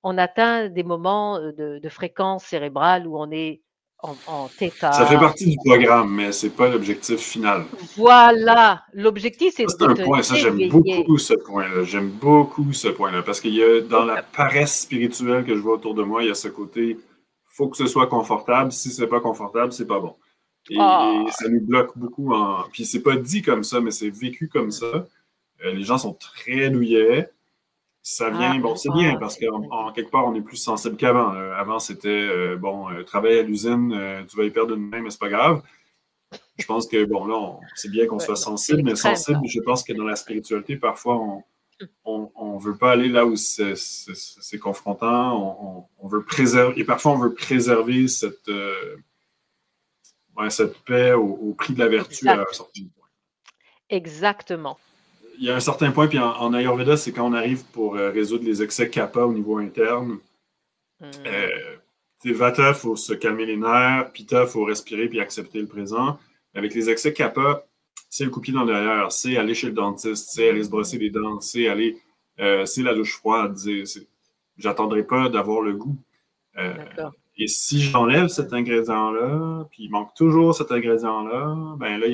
ouais. atteint des moments, de fréquence cérébrale où on est en Ça fait thêta. partie du programme, mais c'est pas l'objectif final. Voilà, l'objectif, c'est Ça, de c'est un te point, ça, j'aime réveiller. beaucoup ce point-là. J'aime beaucoup ce point-là. Parce qu'il y a, dans Wake la up. paresse spirituelle que je vois autour de moi, il y a ce côté, faut que ce soit confortable. Si c'est pas confortable, c'est pas bon. Et Ah! ça nous bloque beaucoup en. Puis c'est pas dit comme ça, mais c'est vécu comme Mmh. ça. Les gens sont très douillets. Ça vient, bon, c'est bien parce C'est qu'en très bien. quelque part, on est plus sensible qu'avant. Avant, c'était, bon, travailler à l'usine, tu vas y perdre une main, mais c'est pas grave. Je pense que, bon, là, c'est bien qu'on Ouais, soit non, c'est sensible, mais l'extrême sensible, là. je pense que dans la Ouais. spiritualité, parfois, Mmh. on veut pas aller là où c'est confrontant. On veut préserver, et parfois, on veut préserver ouais, cette paix au prix de la vertu à un Exact, certain point. exactement. Il y a un certain point, puis en Ayurveda, c'est quand on arrive pour résoudre les excès kapha au niveau interne. Mmh. Euh, Vata, il faut se calmer les nerfs. Pitta, il faut respirer puis accepter le présent. Avec les excès kappa, c'est le coup-pied dans le derrière, c'est aller chez le dentiste, c'est aller se brosser les dents, c'est la douche froide. J'attendrai pas d'avoir le goût. Euh, D'accord. et si j'enlève cet ingrédient-là, puis il manque toujours cet ingrédient-là, ben là,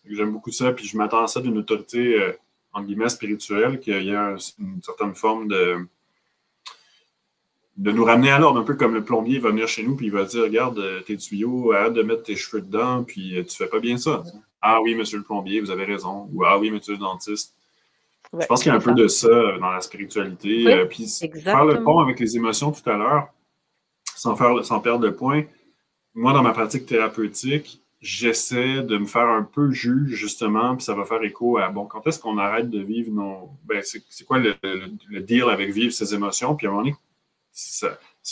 j'aime beaucoup ça, puis je m'attends à ça d'une autorité, en guillemets, spirituelle, qu'il y a une certaine forme de nous ramener à l'ordre, un peu comme le plombier va venir chez nous puis il va dire regarde tes tuyaux, arrête de mettre tes cheveux dedans, puis tu fais pas bien ça. Ah oui, monsieur le plombier, vous avez raison. Ou ah oui, monsieur le dentiste. Je Ouais, pense qu'il y a c'est un peu ça. de ça dans la spiritualité. Oui, Puis faire le pont exactement. avec les émotions tout à l'heure, sans perdre de point. Moi, dans ma pratique thérapeutique, j'essaie de me faire un peu juge, justement, puis ça va faire écho à, bon, quand est-ce qu'on arrête de vivre nos. Ben, c'est quoi le deal avec vivre ces émotions? Puis à un moment donné, si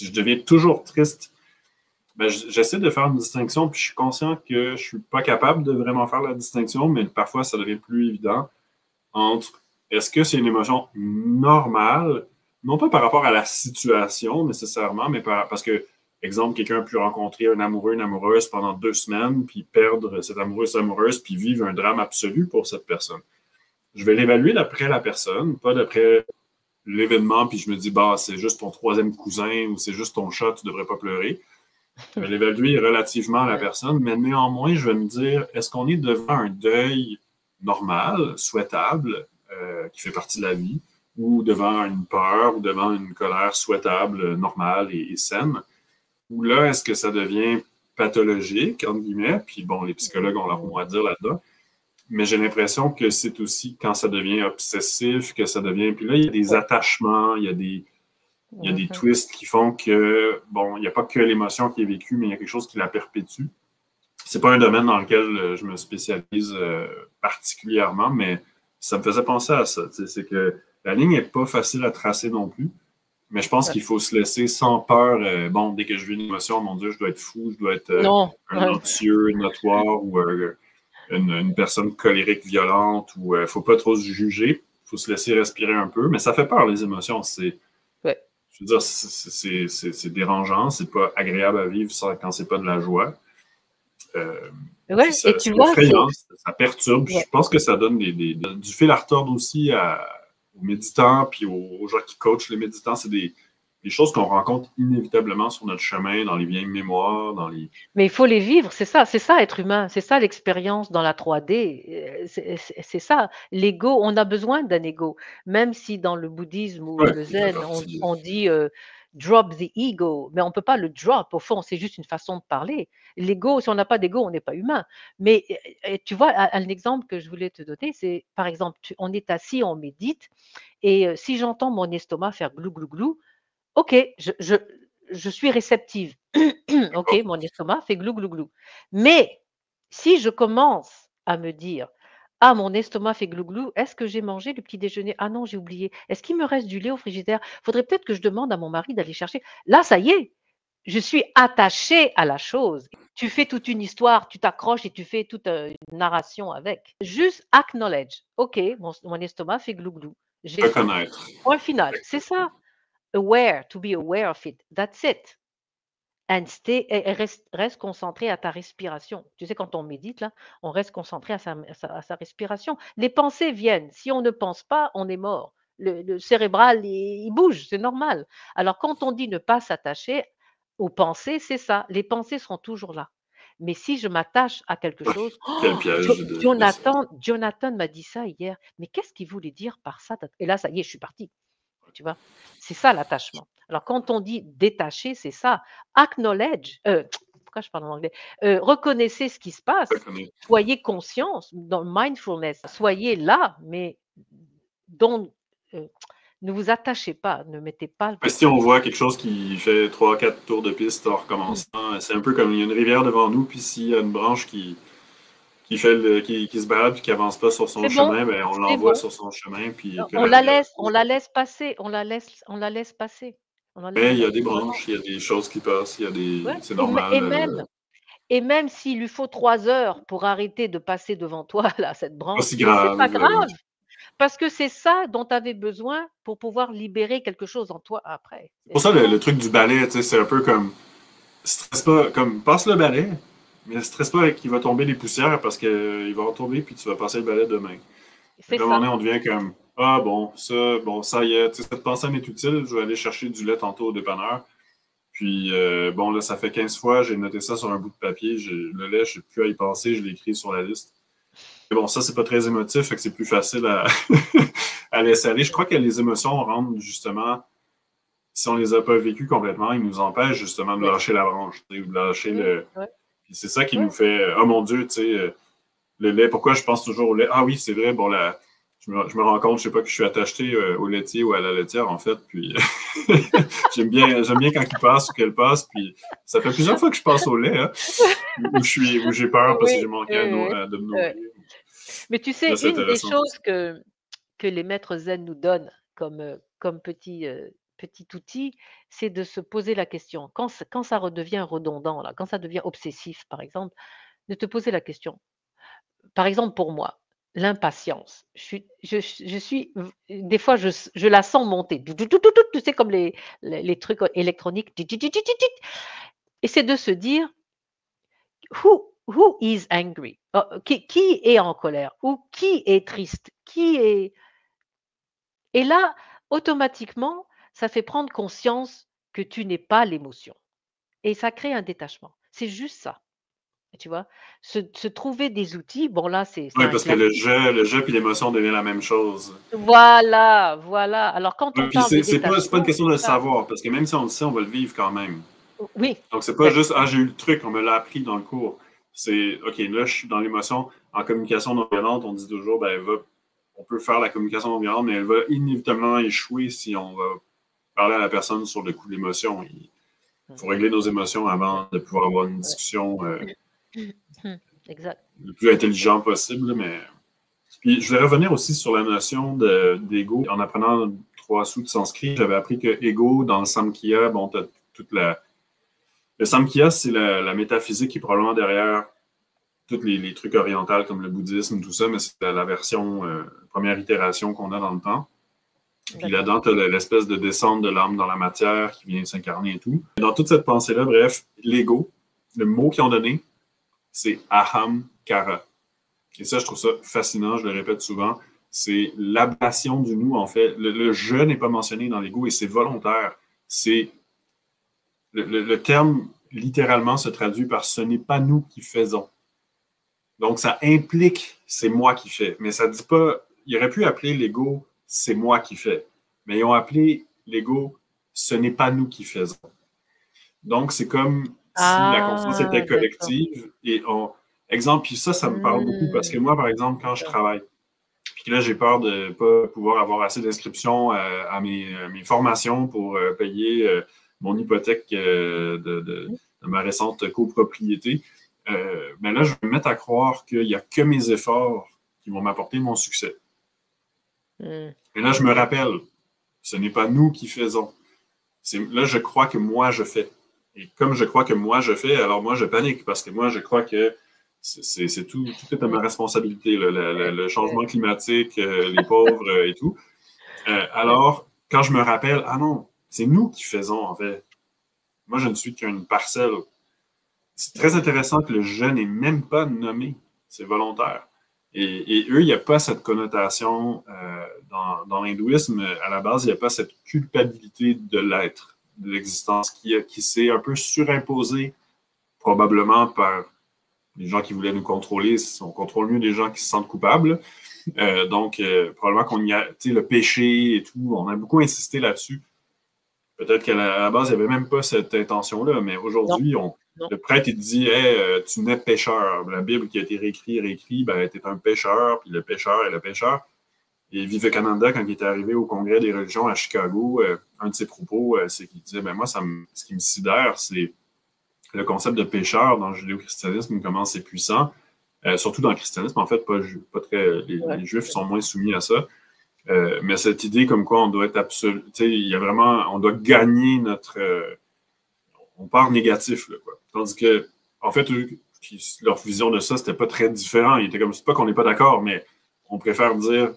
je deviens toujours triste, ben, j'essaie de faire une distinction, puis je suis conscient que je ne suis pas capable de vraiment faire la distinction, mais parfois ça devient plus évident entre est-ce que c'est une émotion normale, non pas par rapport à la situation nécessairement, mais parce que, exemple, quelqu'un a pu rencontrer un amoureux, une amoureuse pendant 2 semaines, puis perdre cette amoureuse, puis vivre un drame absolu pour cette personne. Je vais l'évaluer d'après la personne, pas d'après l'événement, puis je me dis, bah, c'est juste ton troisième cousin ou c'est juste ton chat, tu devrais pas pleurer. Je vais l'évaluer relativement à la Ouais. personne, mais néanmoins, je vais me dire, est-ce qu'on est devant un deuil normal, souhaitable, qui fait partie de la vie, ou devant une peur, ou devant une colère souhaitable, normale et saine? Ou là, est-ce que ça devient pathologique, entre guillemets, puis bon, les psychologues ont leur mot à dire là-dedans, mais j'ai l'impression que c'est aussi quand ça devient obsessif, que ça devient. Puis là, il y a des Ouais. attachements, il y a des Mhm. twists qui font que, bon, il n'y a pas que l'émotion qui est vécue, mais il y a quelque chose qui la perpétue. C'est pas un domaine dans lequel je me spécialise particulièrement, mais ça me faisait penser à ça. C'est que la ligne n'est pas facile à tracer non plus, mais je pense Ouais. qu'il faut se laisser sans peur. Bon, dès que je vis une émotion, mon Dieu, je dois être fou, je dois être Non, un anxieux notoire ou une personne colérique violente ou faut pas trop se juger, faut se laisser respirer un peu, mais ça fait peur les émotions. ouais. Je veux dire, c'est dérangeant, c'est pas agréable à vivre quand c'est pas de la joie. Euh, puis Ouais, et tu c'est vois, effrayant, ça perturbe. Je ouais. pense que ça donne du fil à retordre aussi aux méditants puis aux gens qui coachent les méditants. C'est des choses qu'on rencontre inévitablement sur notre chemin, dans les vieilles mémoires, dans les. Mais il faut les vivre, c'est ça être humain, c'est ça l'expérience dans la 3D, c'est ça. L'ego, on a besoin d'un ego, même si dans le bouddhisme ou Ouais, le qui fait zen, partie. on dit, «Drop the ego», mais on ne peut pas le drop au fond, c'est juste une façon de parler. L'ego, si on n'a pas d'ego, on n'est pas humain. Mais, tu vois, un exemple que je voulais te donner, c'est par exemple, on est assis, on médite et si j'entends mon estomac faire glou, glou, glou, OK, je suis réceptive. OK, mon estomac fait glou, glou, glou. Mais si je commence à me dire: Ah, mon estomac fait glouglou. Est-ce que j'ai mangé le petit déjeuner? Ah non, j'ai oublié. Est-ce qu'il me reste du lait au frigidaire? Faudrait peut-être que je demande à mon mari d'aller chercher. Là, ça y est, je suis attachée à la chose. Tu fais toute une histoire, tu t'accroches et tu fais toute une narration avec. Juste acknowledge. OK, mon estomac fait glouglou. J'ai faim. Reconnaître. Point final. C'est ça. Aware, to be aware of it. That's it. And stay, et reste concentré à ta respiration. Tu sais, quand on médite, là, on reste concentré à sa respiration. Les pensées viennent. Si on ne pense pas, on est mort. Le cérébral, il bouge, c'est normal. Alors, quand on dit ne pas s'attacher aux pensées, c'est ça. Les pensées seront toujours là. Mais si je m'attache à quelque chose, Quel oh, piège de ça. Jonathan m'a dit ça hier. Mais qu'est-ce qu'il voulait dire par ça? Et là, ça y est, je suis partie. Tu vois? C'est ça l'attachement. Alors quand on dit détacher, c'est ça. Acknowledge, pourquoi je parle en anglais? Reconnaissez ce qui se passe. Reconnaître. Soyez conscience dans le mindfulness. Soyez là, mais don't, ne vous attachez pas, ne mettez pas Mais votre si on voit quelque chose qui fait 3-4 tours de piste en mmh, recommençant, c'est un peu comme il y a une rivière devant nous, puis s'il y a une branche qui se balade et qui avance pas sur son c'est bon, chemin, ben, on c'est l'envoie bon. sur son chemin, puis que On la la rivière laisse on coule. la laisse passer, on la laisse passer. Mais On il y la a des vraiment branches, il y a des choses qui passent, ouais c'est et normal. même s'il lui faut 3 heures pour arrêter de passer devant toi là, cette Pas branche, si mais c'est grave. pas grave. Parce que c'est ça dont tu avais besoin pour pouvoir libérer quelque chose en toi après. C'est Et pour ça tu vois? le truc du balai, tu sais, c'est un peu comme stresse pas, comme passe le balai, mais stresse pas qu'il va tomber les poussières parce qu'il va en tomber puis tu vas passer le balai demain. Fait C'est que là, à un moment ça. donné, on devient comme ah bon, ça y est, tu sais, cette pensée m'est utile, je vais aller chercher du lait tantôt au dépanneur. Puis bon, là, ça fait 15 fois, j'ai noté ça sur un bout de papier, le lait, je sais plus à y penser, je l'ai écrit sur la liste. Mais bon, ça, c'est pas très émotif, fait que c'est plus facile à, à laisser aller. Je crois que les émotions rendent justement, si on les a pas vécues complètement, ils nous empêchent justement de Oui, lâcher la branche, tu sais, ou de lâcher oui, le. ouais, Puis c'est ça qui ouais. nous fait, oh mon Dieu, tu sais, le lait, pourquoi je pense toujours au lait? Ah oui, c'est vrai, bon, je me rends compte, je sais pas, que je suis attaché au laitier ou à la laitière, en fait, puis j'aime bien quand il passe ou qu'elle passe, puis ça fait plusieurs fois que je passe au lait, hein, où j'ai peur parce que Oui, j'ai manqué oui, de me ouais. nourrir. Mais tu Là, sais, c'est une des intéressant tout ça. choses que les maîtres zen nous donnent comme petit outil, c'est de se poser la question. Quand ça redevient redondant là, quand ça devient obsessif par exemple, de te poser la question. Par exemple, pour moi, l'impatience. Je suis des fois, je la sens monter. Tou tou tou tou tou, tu sais, comme les trucs électroniques. Tit tit tit tit tit tit et c'est de se dire: Who is angry? Qui est en colère? Ou qui est triste? Qui est et là, automatiquement, ça fait prendre conscience que tu n'es pas l'émotion et ça crée un détachement. C'est juste ça, tu vois? Se trouver des outils, bon là, c'est Oui, un parce que classique. le jeu puis l'émotion devient la même chose. Voilà, voilà. Alors quand Ouais, on puis parle de c'est pas une détachement, question de c'est le ça. savoir, parce que même si on le sait, on va le vivre quand même. Oui, Donc, c'est pas ben, juste, ah, j'ai eu le truc, on me l'a appris dans le cours. C'est, OK, là, je suis dans l'émotion. En communication non violente, on dit toujours, ben, on peut faire la communication non violente, mais elle va inévitablement échouer si on va parler à la personne sur le coup de l'émotion. Il faut mmh, régler nos émotions ouais, avant de pouvoir avoir une ouais. discussion Exact. le plus intelligent possible. Mais puis, je vais revenir aussi sur la notion d'ego. En apprenant 3 sous de sanskrit, j'avais appris que ego, dans le Samkhya, bon, tu as toute la. Le Samkhya, c'est la métaphysique qui est probablement derrière tous les trucs orientaux comme le bouddhisme, tout ça, mais c'est la version, première itération qu'on a dans le temps. Puis D'accord. là-dedans, tu as l'espèce de descente de l'âme dans la matière qui vient s'incarner et tout. Dans toute cette pensée-là, bref, l'ego, le mot qu'ils ont donné, c'est aham kara. Et ça, je trouve ça fascinant, je le répète souvent. C'est l'ablation du nous, en fait. Le je n'est pas mentionné dans l'ego et c'est volontaire. C'est le terme, littéralement, se traduit par ce n'est pas nous qui faisons. Donc, ça implique c'est moi qui fais. Mais ça ne dit pas. Il aurait pu appeler l'ego c'est moi qui fais. Mais ils ont appelé l'ego ce n'est pas nous qui faisons. Donc, c'est comme si la conscience Ah était d'accord. collective et on. Exemple, puis ça me parle beaucoup parce que Mmh, moi, par exemple, quand je d'accord. travaille, puis là, j'ai peur de ne pas pouvoir avoir assez d'inscriptions à mes formations pour payer mon hypothèque Mmh, de ma récente copropriété. Mais là, je vais me mettre à croire qu'il n'y a que mes efforts qui vont m'apporter mon succès. Mm. Et là, je me rappelle, ce n'est pas nous qui faisons. Là, je crois que moi, je fais. Et comme je crois que moi, je fais, alors moi, je panique parce que moi, je crois que c'est tout est à ma responsabilité, le changement climatique, les pauvres et tout. Alors, quand je me rappelle, ah non, c'est nous qui faisons, en fait. Moi, je ne suis qu'une parcelle. C'est très intéressant que le je n'ait même pas nommé. C'est volontaire. Et eux, il n'y a pas cette connotation dans l'hindouisme. À la base, il n'y a pas cette culpabilité de l'être, de l'existence qui s'est un peu surimposée, probablement par les gens qui voulaient nous contrôler. On contrôle mieux les gens qui se sentent coupables. Donc, probablement qu'on y a, tu sais, le péché et tout, on a beaucoup insisté là-dessus. Peut-être qu'à la base, il n'y avait même pas cette intention-là, mais aujourd'hui, le prêtre, il te dit hey, tu nais pécheur. La Bible qui a été réécrit, ben, tu es un pécheur, puis le pécheur est le pécheur. Et Vivekananda, quand il était arrivé au Congrès des religions à Chicago, un de ses propos, c'est qu'il disait ben, moi, ce qui me sidère, c'est le concept de pécheur dans le judéo-christianisme, comment c'est puissant. Surtout dans le christianisme, en fait, les Juifs sont moins soumis à ça. Mais cette idée comme quoi on doit être absolu, tu sais, il y a vraiment, on doit gagner notre, on part négatif, là, quoi. Tandis que, en fait, eux, leur vision de ça, c'était pas très différent. Il était comme, c'est pas qu'on n'est pas d'accord, mais on préfère dire,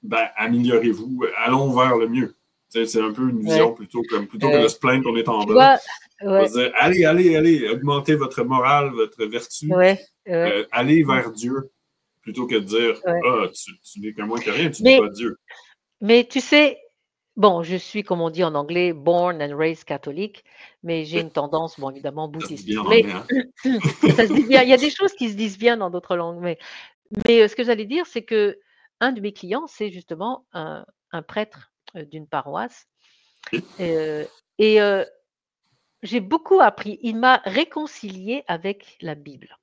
ben, améliorez-vous, allons vers le mieux. Tu sais, c'est un peu une vision plutôt que de se plaindre qu'on est en bas. On va dire, allez, augmentez votre morale, votre vertu, allez vers Dieu. Plutôt que de dire ah, tu n'es que moins que rien, tu n'es pas Dieu. Mais tu sais, bon, je suis, comme on dit en anglais, born and raised catholique, mais j'ai une tendance, bon, évidemment, bouddhiste. Ça se dit bien en anglais, hein? Ça se dit bien. Il y a des choses qui se disent bien dans d'autres langues. Mais ce que j'allais dire, c'est que un de mes clients, c'est justement un prêtre d'une paroisse. Et j'ai beaucoup appris. Il m'a réconcilié avec la Bible.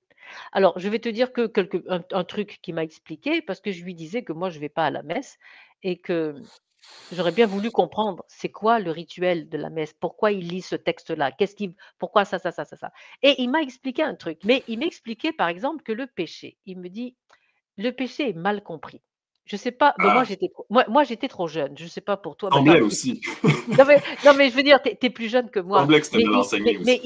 Alors, je vais te dire que un truc qu'il m'a expliqué, parce que je lui disais que moi, je ne vais pas à la messe et que j'aurais bien voulu comprendre c'est quoi le rituel de la messe, pourquoi il lit ce texte-là, pourquoi ça. Et il m'a expliqué un truc, mais il m'expliquait par exemple que le péché, il me dit, le péché est mal compris. Je ne sais pas, bon, moi j'étais trop jeune, je ne sais pas pour toi. Semblait aussi. non, mais je veux dire, tu es plus jeune que moi. Semblait que c'était mal enseigné aussi. Mais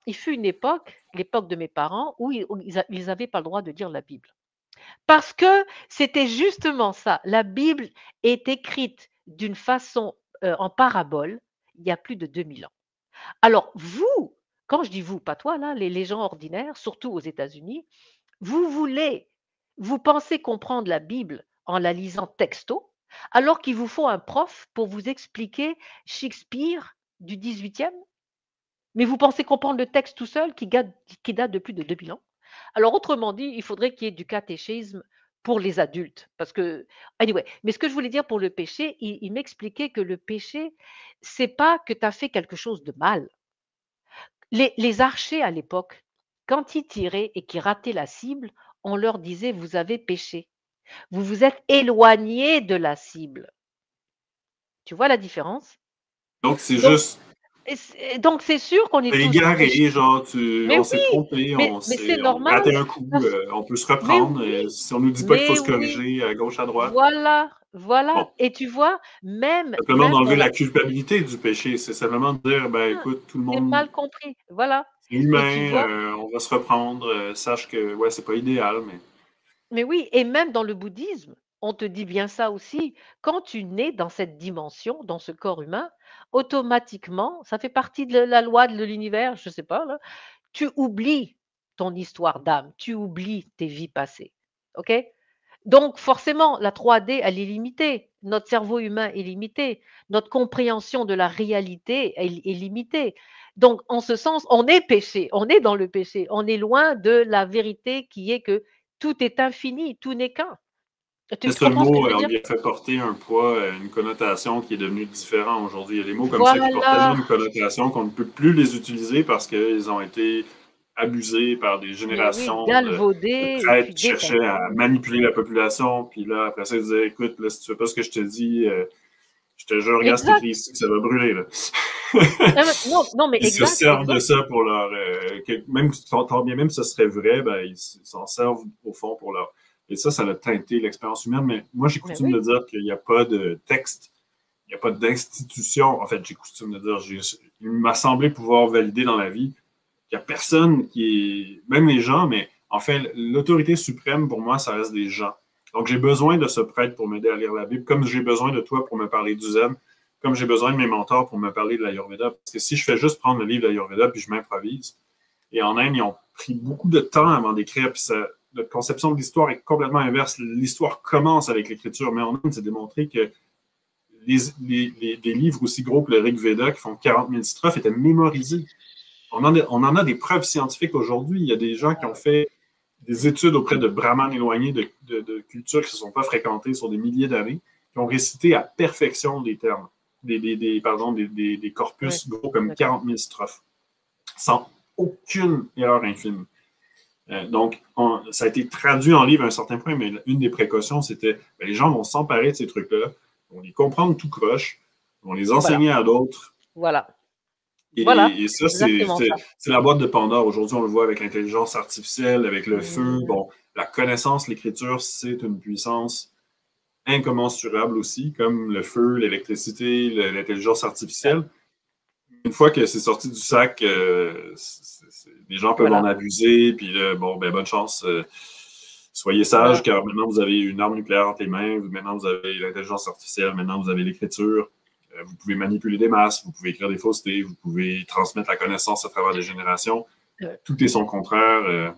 il fut une époque, l'époque de mes parents, où ils n'avaient pas le droit de lire la Bible. Parce que c'était justement ça. La Bible est écrite d'une façon en parabole il y a plus de 2000 ans. Alors vous, quand je dis vous, pas toi là, les gens ordinaires, surtout aux États-Unis, vous pensez comprendre la Bible en la lisant texto, alors qu'il vous faut un prof pour vous expliquer Shakespeare du 18e, mais vous pensez comprendre le texte tout seul qui date de plus de 2000 ans. Alors, autrement dit, il faudrait qu'il y ait du catéchisme pour les adultes. Parce que, anyway, mais ce que je voulais dire pour le péché, il m'expliquait que le péché, c'est pas que tu as fait quelque chose de mal. Les archers à l'époque, quand ils tiraient et qu'ils rataient la cible, on leur disait vous avez péché. Vous vous êtes éloigné de la cible. Tu vois la différence? Donc, c'est juste. Donc, c'est sûr qu'on est tous égaré, genre, on s'est trompé, mais c'est normal. On a raté un coup, on peut se reprendre. Si on nous dit pas qu'il faut se corriger à gauche, à droite. Voilà. Bon. Et tu vois, même. Simplement d'enlever la culpabilité du péché, c'est simplement de dire, ben écoute, tout le monde. C'est mal compris, voilà. C'est humain, on va se reprendre, sache que, ouais, c'est pas idéal, mais. Mais oui, et même dans le bouddhisme, on te dit bien ça aussi. Quand tu nais dans cette dimension, dans ce corps humain, automatiquement, ça fait partie de la loi de l'univers, je ne sais pas, là, tu oublies ton histoire d'âme, tu oublies tes vies passées. OK? Donc, forcément, la 3D, elle est limitée. Notre cerveau humain est limité. Notre compréhension de la réalité est limitée. Donc, en ce sens, on est péché, on est dans le péché, on est loin de la vérité qui est que tout est infini, tout n'est qu'un. Ce mot, on lui a fait porter un poids, une connotation qui est devenue différente aujourd'hui. Il y a des mots comme ça qui portent tellement une connotation qu'on ne peut plus les utiliser parce qu'ils ont été abusés par des générations de prêtres qui cherchaient à manipuler la population. Puis là, après ça, ils disaient écoute, là, si tu ne fais pas ce que je te dis, je te jure, regarde cette écrit ici, ça va brûler. Là. non, mais ils se servent de ça pour leur. Même si ce serait vrai, ben, ils s'en servent au fond pour leur. Et ça a teinté l'expérience humaine. Mais moi, j'ai Mais coutume de oui, dire qu'il n'y a pas de texte, il n'y a pas d'institution. En fait, j'ai coutume de dire, il m'a semblé pouvoir valider dans la vie qu'il n'y a personne qui est, même les gens, mais en fait, l'autorité suprême, pour moi, ça reste des gens. Donc, j'ai besoin de ce prêtre pour m'aider à lire la Bible, comme j'ai besoin de toi pour me parler du zen, comme j'ai besoin de mes mentors pour me parler de l'Ayurveda. Parce que si je fais juste prendre le livre d'Ayurveda puis je m'improvise, et en Inde, ils ont pris beaucoup de temps avant d'écrire, puis notre conception de l'histoire est complètement inverse. L'histoire commence avec l'écriture, mais en Inde, c'est démontré que des livres aussi gros que le Rig Veda, qui font 40 000 strophes, étaient mémorisés. On en a des preuves scientifiques aujourd'hui. Il y a des gens qui ont fait des études auprès de brahmanes éloignés de cultures qui ne se sont pas fréquentées sur des milliers d'années, qui ont récité à perfection des termes, des oui, corpus gros comme d'accord. 40 000 strophes, sans aucune erreur infime. Donc, ça a été traduit en livre à un certain point, mais une des précautions, c'était les gens vont s'emparer de ces trucs-là, vont les comprendre tout croche, vont les Voilà, enseigner à d'autres. voilà, voilà, Et ça, c'est exactement ça. c'est la boîte de Pandore. Aujourd'hui, on le voit avec l'intelligence artificielle, avec le feu. Mmh, Bon, la connaissance, l'écriture, c'est une puissance incommensurable aussi, comme le feu, l'électricité, l'intelligence ouais, artificielle. Une fois que c'est sorti du sac, les gens peuvent en voilà, abuser, puis là, bon, ben, bonne chance. Soyez sages, voilà, car maintenant vous avez une arme nucléaire entre les mains, maintenant vous avez l'intelligence artificielle, maintenant vous avez l'écriture. Vous pouvez manipuler des masses, vous pouvez écrire des faussetés, vous pouvez transmettre la connaissance à travers des générations. Tout est son contraire.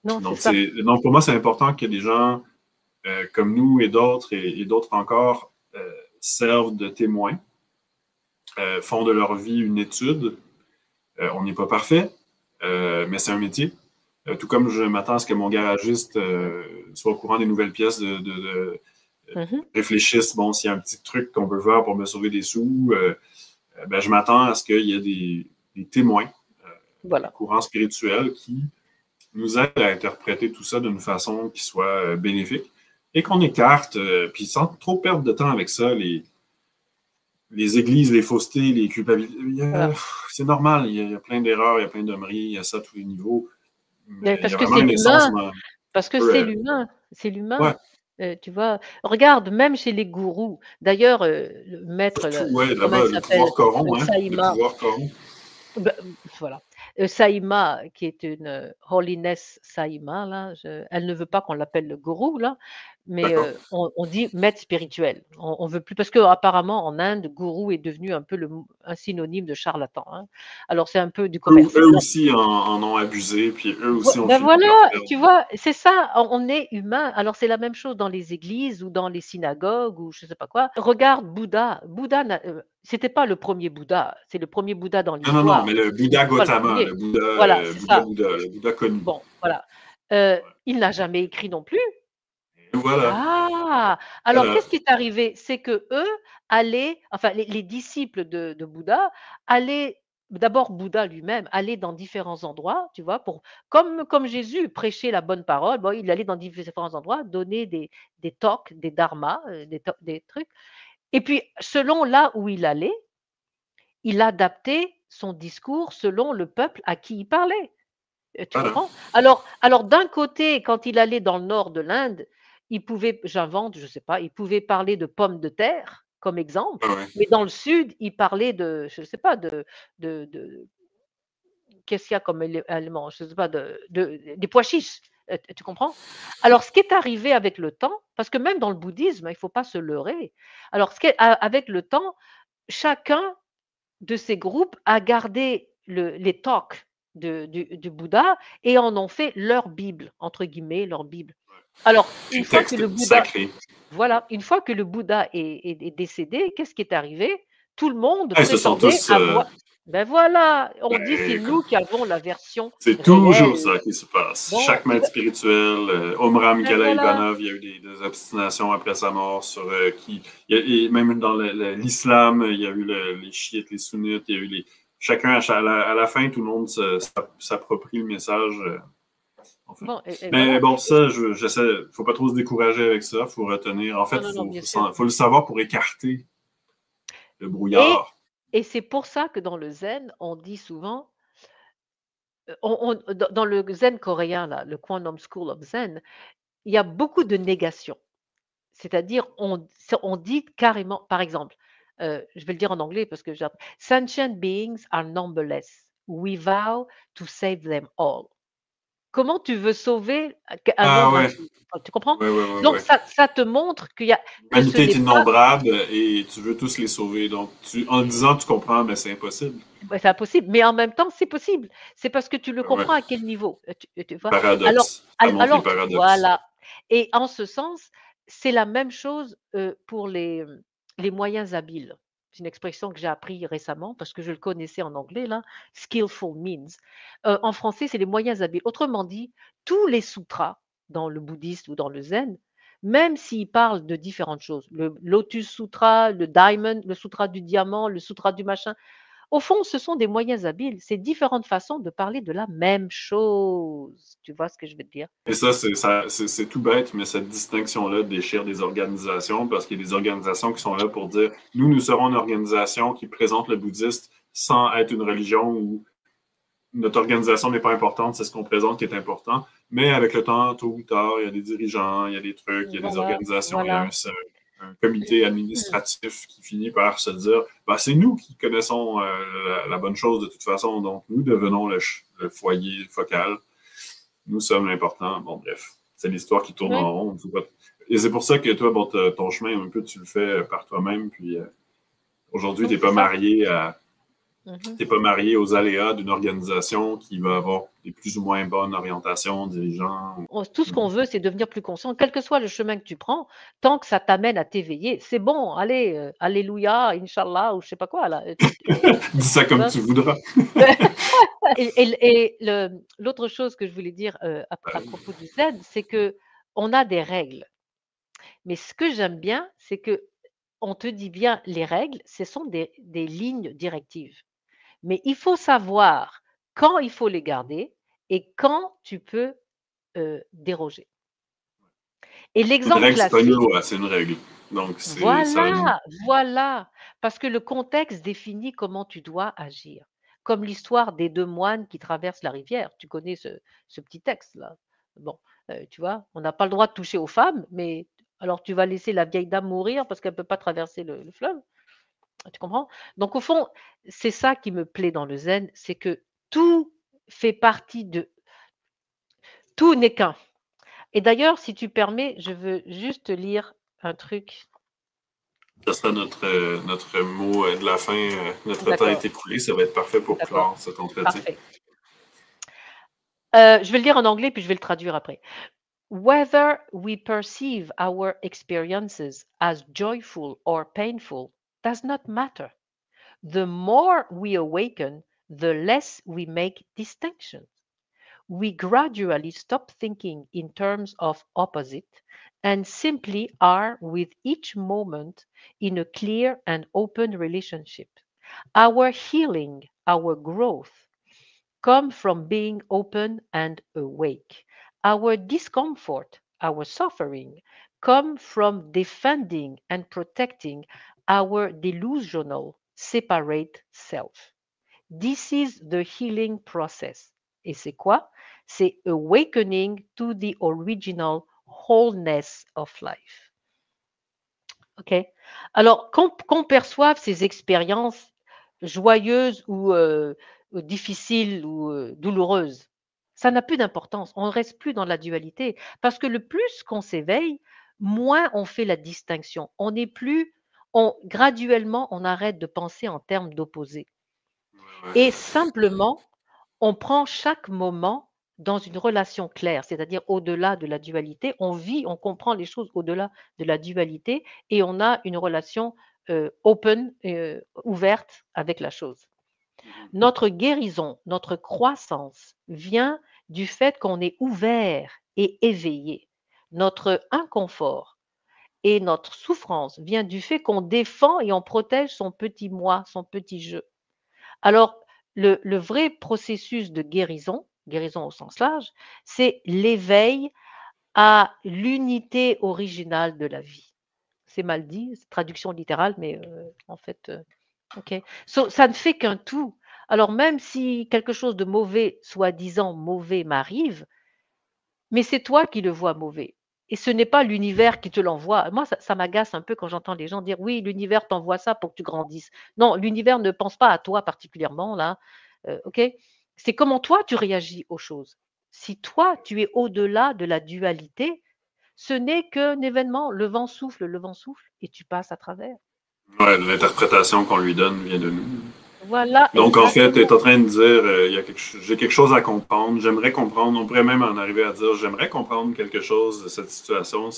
non, c'est Donc, ça. pour moi, c'est important que des gens comme nous et d'autres d'autres encore servent de témoins, font de leur vie une étude. On n'est pas parfait, mais c'est un métier. Tout comme je m'attends à ce que mon garagiste soit au courant des nouvelles pièces, Mmh. réfléchisse, bon, s'il y a un petit truc qu'on peut faire pour me sauver des sous, ben, je m'attends à ce qu'il y ait des témoins, des Voilà. courants spirituels qui nous aident à interpréter tout ça d'une façon qui soit bénéfique et qu'on écarte, puis sans trop perdre de temps avec ça, les églises, les faussetés, les culpabilités. Voilà. C'est normal, il y a plein d'erreurs, il y a plein d'hommeries, il y a ça à tous les niveaux. Mais Mais il y parce a que vraiment c'est une essence l'humain, dans, un parce que peu, c'est l'humain, ouais, tu vois? Regarde, même chez les gourous, d'ailleurs, le maître, surtout, ouais, comment il là-bas, le s'appelle? pouvoir corrompt, hein, le Saïma. pouvoir corrompt. Bah, voilà. Saïma, qui est une, Holiness Saïma là, elle ne veut pas qu'on l'appelle le gourou là, mais D'accord. on dit maître spirituel. On veut plus parce qu'apparemment en Inde, gourou est devenu un peu un synonyme de charlatan, hein. Alors c'est un peu du commerce. Eux Non, aussi en ont abusé, puis eux aussi ont ben fini voilà, par perdre. tu vois? C'est ça, on est humain. Alors c'est la même chose dans les églises ou dans les synagogues ou je sais pas quoi. Regarde Bouddha, Bouddha c'était pas le premier Bouddha, c'est le premier Bouddha dans Non, non, non, l'histoire, mais le mais Bouddha c'est pas le Gautama, premier. le Bouddha, Voilà, c'est ça. Le Bouddha connu. Bon, voilà. Ouais. Il n'a jamais écrit non plus. Et voilà, Ah! Alors voilà. qu'est-ce qui est arrivé? C'est qu'eux allaient, enfin les disciples de Bouddha allaient, d'abord Bouddha lui-même allait dans différents endroits, tu vois? Pour comme Jésus prêchait la bonne parole, bon, il allait dans différents endroits donner des talks, des dharmas, des trucs et puis selon là où il allait, il adaptait son discours selon le peuple à qui il parlait. Tu Voilà. comprends? Alors d'un côté, quand il allait dans le nord de l'Inde, il pouvait j'invente, je sais pas, il pouvait parler de pommes de terre comme exemple, Ouais, ouais. mais dans le sud, il parlait de je sais pas de qu'est-ce qu'il y a comme aliment? Je sais pas des pois chiches, tu comprends? Alors ce qui est arrivé avec le temps, parce que même dans le bouddhisme, il faut pas se leurrer. Alors ce qui est avec le temps, chacun de ces groupes a gardé les talks du Bouddha et en ont fait «leur Bible», entre guillemets, leur Bible. Alors, une Des fois que textes le Bouddha sacrés. voilà, une fois que le Bouddha est décédé, qu'est-ce qui est arrivé? Tout le monde Hey, ce sont prétendait tous. avoir ben voilà, on dit: «C'est Ben, nous qui avons la version c'est toujours réelle». ça qui se passe. Bon, Chaque maître spirituel, Omram ben voilà, Mikhaïl-Ivanov, il y a eu des obstinations après sa mort sur qui. Et même dans l'islam, il y a eu les chiites, les sunnites, il y a eu chacun à la fin, tout le monde s'approprie le message. Enfin. bon et Mais voilà. bon, ça, j'essaie. Faut pas trop se décourager avec ça. Faut retenir. En fait, Non, non, non, bien sûr. faut le savoir pour écarter le Et brouillard. et c'est pour ça que dans le zen, on dit souvent dans le zen coréen là, le Kwanum School of Zen, il y a beaucoup de négation. C'est-à-dire, on dit carrément, par exemple, je vais le dire en anglais parce que sentient beings are numberless. We vow to save them all. Comment tu veux sauver un Ah nombre ouais, infini? Tu comprends? ouais, ouais, ouais, Donc ouais. ça te montre que ce L'humanité est n'est pas innombrable et tu veux tous les sauver. Donc, en le disant, tu comprends, mais c'est impossible. bah, c'est impossible, mais en même temps, c'est possible. C'est parce que tu le Ouais, comprends à quel niveau, tu vois? Alors paradoxe. Ça al montre les alors paradoxes. voilà, et en ce sens, c'est la même chose, pour les moyens habiles. C'est une expression que j'ai appris récemment parce que je le connaissais en anglais là, skillful means. En français, c'est les moyens habiles. Autrement dit, tous les sutras dans le bouddhisme ou dans le zen, même s'ils parlent de différentes choses, le Lotus Sutra, le Diamond, le sutra du diamant, le sutra du machin, au fond, ce sont des moyens habiles. C'est différentes façons de parler de la même chose. Tu vois ce que je veux te dire? Et c'est tout bête, mais cette distinction-là déchire des organisations parce qu'il y a des organisations qui sont là pour dire nous serons une organisation qui présente le bouddhiste sans être une religion où notre organisation n'est pas importante, c'est ce qu'on présente qui est important. Mais avec le temps, tôt ou tard, il y a des dirigeants, il y a des trucs, il y a des Voilà, organisations, il y a voilà. un comité administratif qui finit par se dire bah, c'est nous qui connaissons la bonne chose de toute façon, donc nous devenons le foyer focal. Nous sommes l'important. Bon, bref, c'est l'histoire qui tourne Oui, en rond. Et c'est pour ça que toi, bon, ton chemin, un peu, tu le fais par toi-même. Puis aujourd'hui, tu oui, n'es c'est pas ça. marié à Mmh. t'es pas marié aux aléas d'une organisation qui va avoir des plus ou moins bonnes orientations, dirigeants. Tout ce qu'on veut, c'est devenir plus conscient, quel que soit le chemin que tu prends, tant que ça t'amène à t'éveiller, c'est bon, allez, alléluia, Inch'Allah ou je sais pas quoi là, Dis ça tu comme vois? tu voudras. L'autre chose que je voulais dire, à propos du zen, c'est qu'on a des règles. Mais ce que j'aime bien, c'est qu'on te dit bien les règles, ce sont des lignes directives. Mais il faut savoir quand il faut les garder et quand tu peux, déroger. Et Une l'exemple règle, c'est pas une classique loi, c'est une règle. Donc, ça. voilà, voilà, parce que le contexte définit comment tu dois agir. Comme l'histoire des 2 moines qui traversent la rivière. Tu connais ce petit texte-là? Bon, tu vois? On n'a pas le droit de toucher aux femmes, mais alors tu vas laisser la vieille dame mourir parce qu'elle ne peut pas traverser le fleuve? Tu comprends? Donc au fond, c'est ça qui me plaît dans le zen, c'est que tout fait partie de tout n'est qu'un. Et d'ailleurs, si tu permets, je veux juste lire un truc. Ça sera notre mot de la fin. Notre temps est D'accord, écoulé. Ça va être parfait pour d'accord, clore cet entretien. parfait. Je vais le lire en anglais, puis je vais le traduire après. Whether we perceive our experiences as joyful or painful does not matter. The more we awaken, the less we make distinctions. We gradually stop thinking in terms of opposite and simply are with each moment in a clear and open relationship. Our healing, our growth come from being open and awake. Our discomfort, our suffering come from defending and protecting our delusional separate self. This is the healing process. Et c'est quoi? C'est awakening to the original wholeness of life. OK? Alors, qu'on perçoive ces expériences joyeuses ou difficiles ou douloureuses, ça n'a plus d'importance. On ne reste plus dans la dualité parce que le plus qu'on s'éveille, moins on fait la distinction. On n'est plus graduellement, on arrête de penser en termes d'opposés Ouais, ouais. et simplement, on prend chaque moment dans une relation claire, c'est-à-dire au-delà de la dualité. On vit, on comprend les choses au-delà de la dualité et on a une relation, open, ouverte avec la chose. Mhm. Notre guérison, notre croissance vient du fait qu'on est ouvert et éveillé. Notre inconfort et notre souffrance vient du fait qu'on défend et on protège son petit moi, son petit je. Alors, le vrai processus de guérison, guérison au sens large, c'est l'éveil à l'unité originale de la vie. C'est mal dit, c'est traduction littérale, mais en fait, OK. Ça ne fait qu'un tout. Alors même si quelque chose de mauvais, soi-disant mauvais, m'arrive, mais c'est toi qui le vois mauvais. Et ce n'est pas l'univers qui te l'envoie. Moi, ça m'agace un peu quand j'entends les gens dire: «Oui, l'univers t'envoie ça pour que tu grandisses». Non, l'univers ne pense pas à toi particulièrement là, OK? C'est comment toi tu réagis aux choses. Si toi, tu es au-delà de la dualité, ce n'est qu'un événement. Le vent souffle et tu passes à travers. Ouais, l'interprétation qu'on lui donne vient de nous. Voilà, Donc, en fait, tu es exactement. en train de dire, j'ai quelque chose à comprendre, j'aimerais comprendre. On pourrait même en arriver à dire, j'aimerais comprendre quelque chose de cette situation.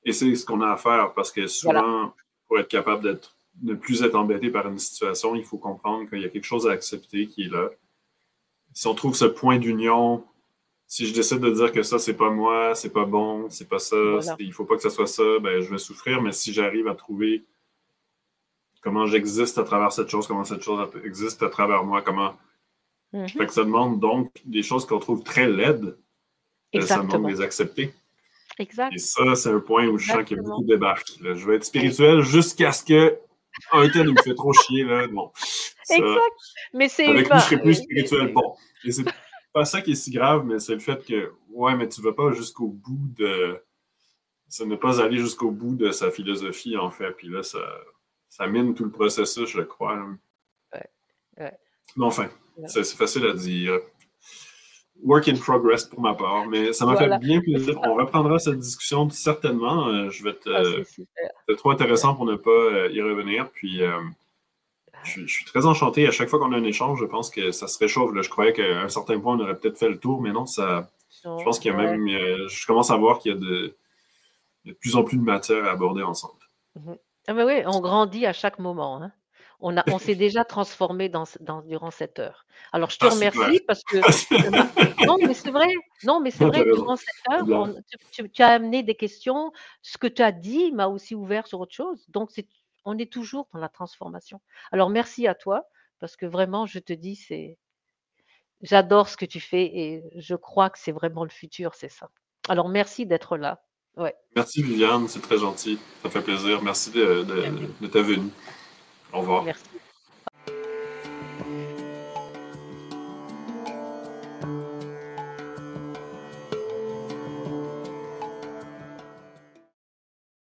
Et c'est ce qu'on a à faire parce que Voilà. souvent, pour être capable de ne plus être embêté par une situation, il faut comprendre qu'il y a quelque chose à accepter qui est là. Si on trouve ce point d'union, si je décide de dire que ça, c'est pas moi, c'est pas bon, c'est pas ça, Voilà. il faut pas que ça soit ça, ben, je vais souffrir. Mais si j'arrive à trouver comment j'existe à travers cette chose, comment cette chose existe à travers moi, comment. Fait Mmh. que ça demande donc des choses qu'on trouve très laides, ça demande de Exactement. les accepter. Et Exact. ça, c'est un point où je sens qu'il y a beaucoup Exactement. de débarques. Là. Je vais être Et spirituel jusqu'à ce que un tel, il me fait trop chier. Là. Bon, ça, exact. Mais c'est avec lui, je humain. serai plus spirituel. Bon. Et c'est pas ça qui est si grave, mais c'est le fait que, ouais, mais tu vas pas jusqu'au bout de. Ça ne pas aller jusqu'au bout de sa philosophie, en fait. Puis là, ça mine tout le processus, je crois. Là. Ouais, ouais, Mais enfin, ouais. c'est facile à dire. Work in progress pour ma part, mais ça m'a fait Voilà, bien c'est plaisir. ça. On reprendra cette discussion certainement. Ah, c'est super. C'est trop Ouais. intéressant pour ne pas y revenir. Puis je suis très enchanté. À chaque fois qu'on a un échange, je pense que ça se réchauffe. Là. Je croyais qu'à un certain point, on aurait peut-être fait le tour, mais non, je Non, pense qu'il y a ouais. même. Je commence à voir qu'il y a de plus en plus de matière à aborder ensemble. Mmh. Ah bah, oui, on grandit à chaque moment, hein. On s'est déjà transformé durant cette heure. Alors je te Ah, c'est clair. remercie parce que ça m'a non, mais c'est vrai, non, mais c'est Non, t'as vrai, raison. durant cette C'est heure, blanc. tu as amené des questions. Ce que tu as dit m'a aussi ouvert sur autre chose. Donc on est toujours dans la transformation. Alors merci à toi parce que vraiment, je te dis, j'adore ce que tu fais et je crois que c'est vraiment le futur, c'est ça. Alors merci d'être là. Ouais, Merci, Viviane. C'est très gentil. Ça fait plaisir. Merci de rien. de ta venue. Au revoir. Merci.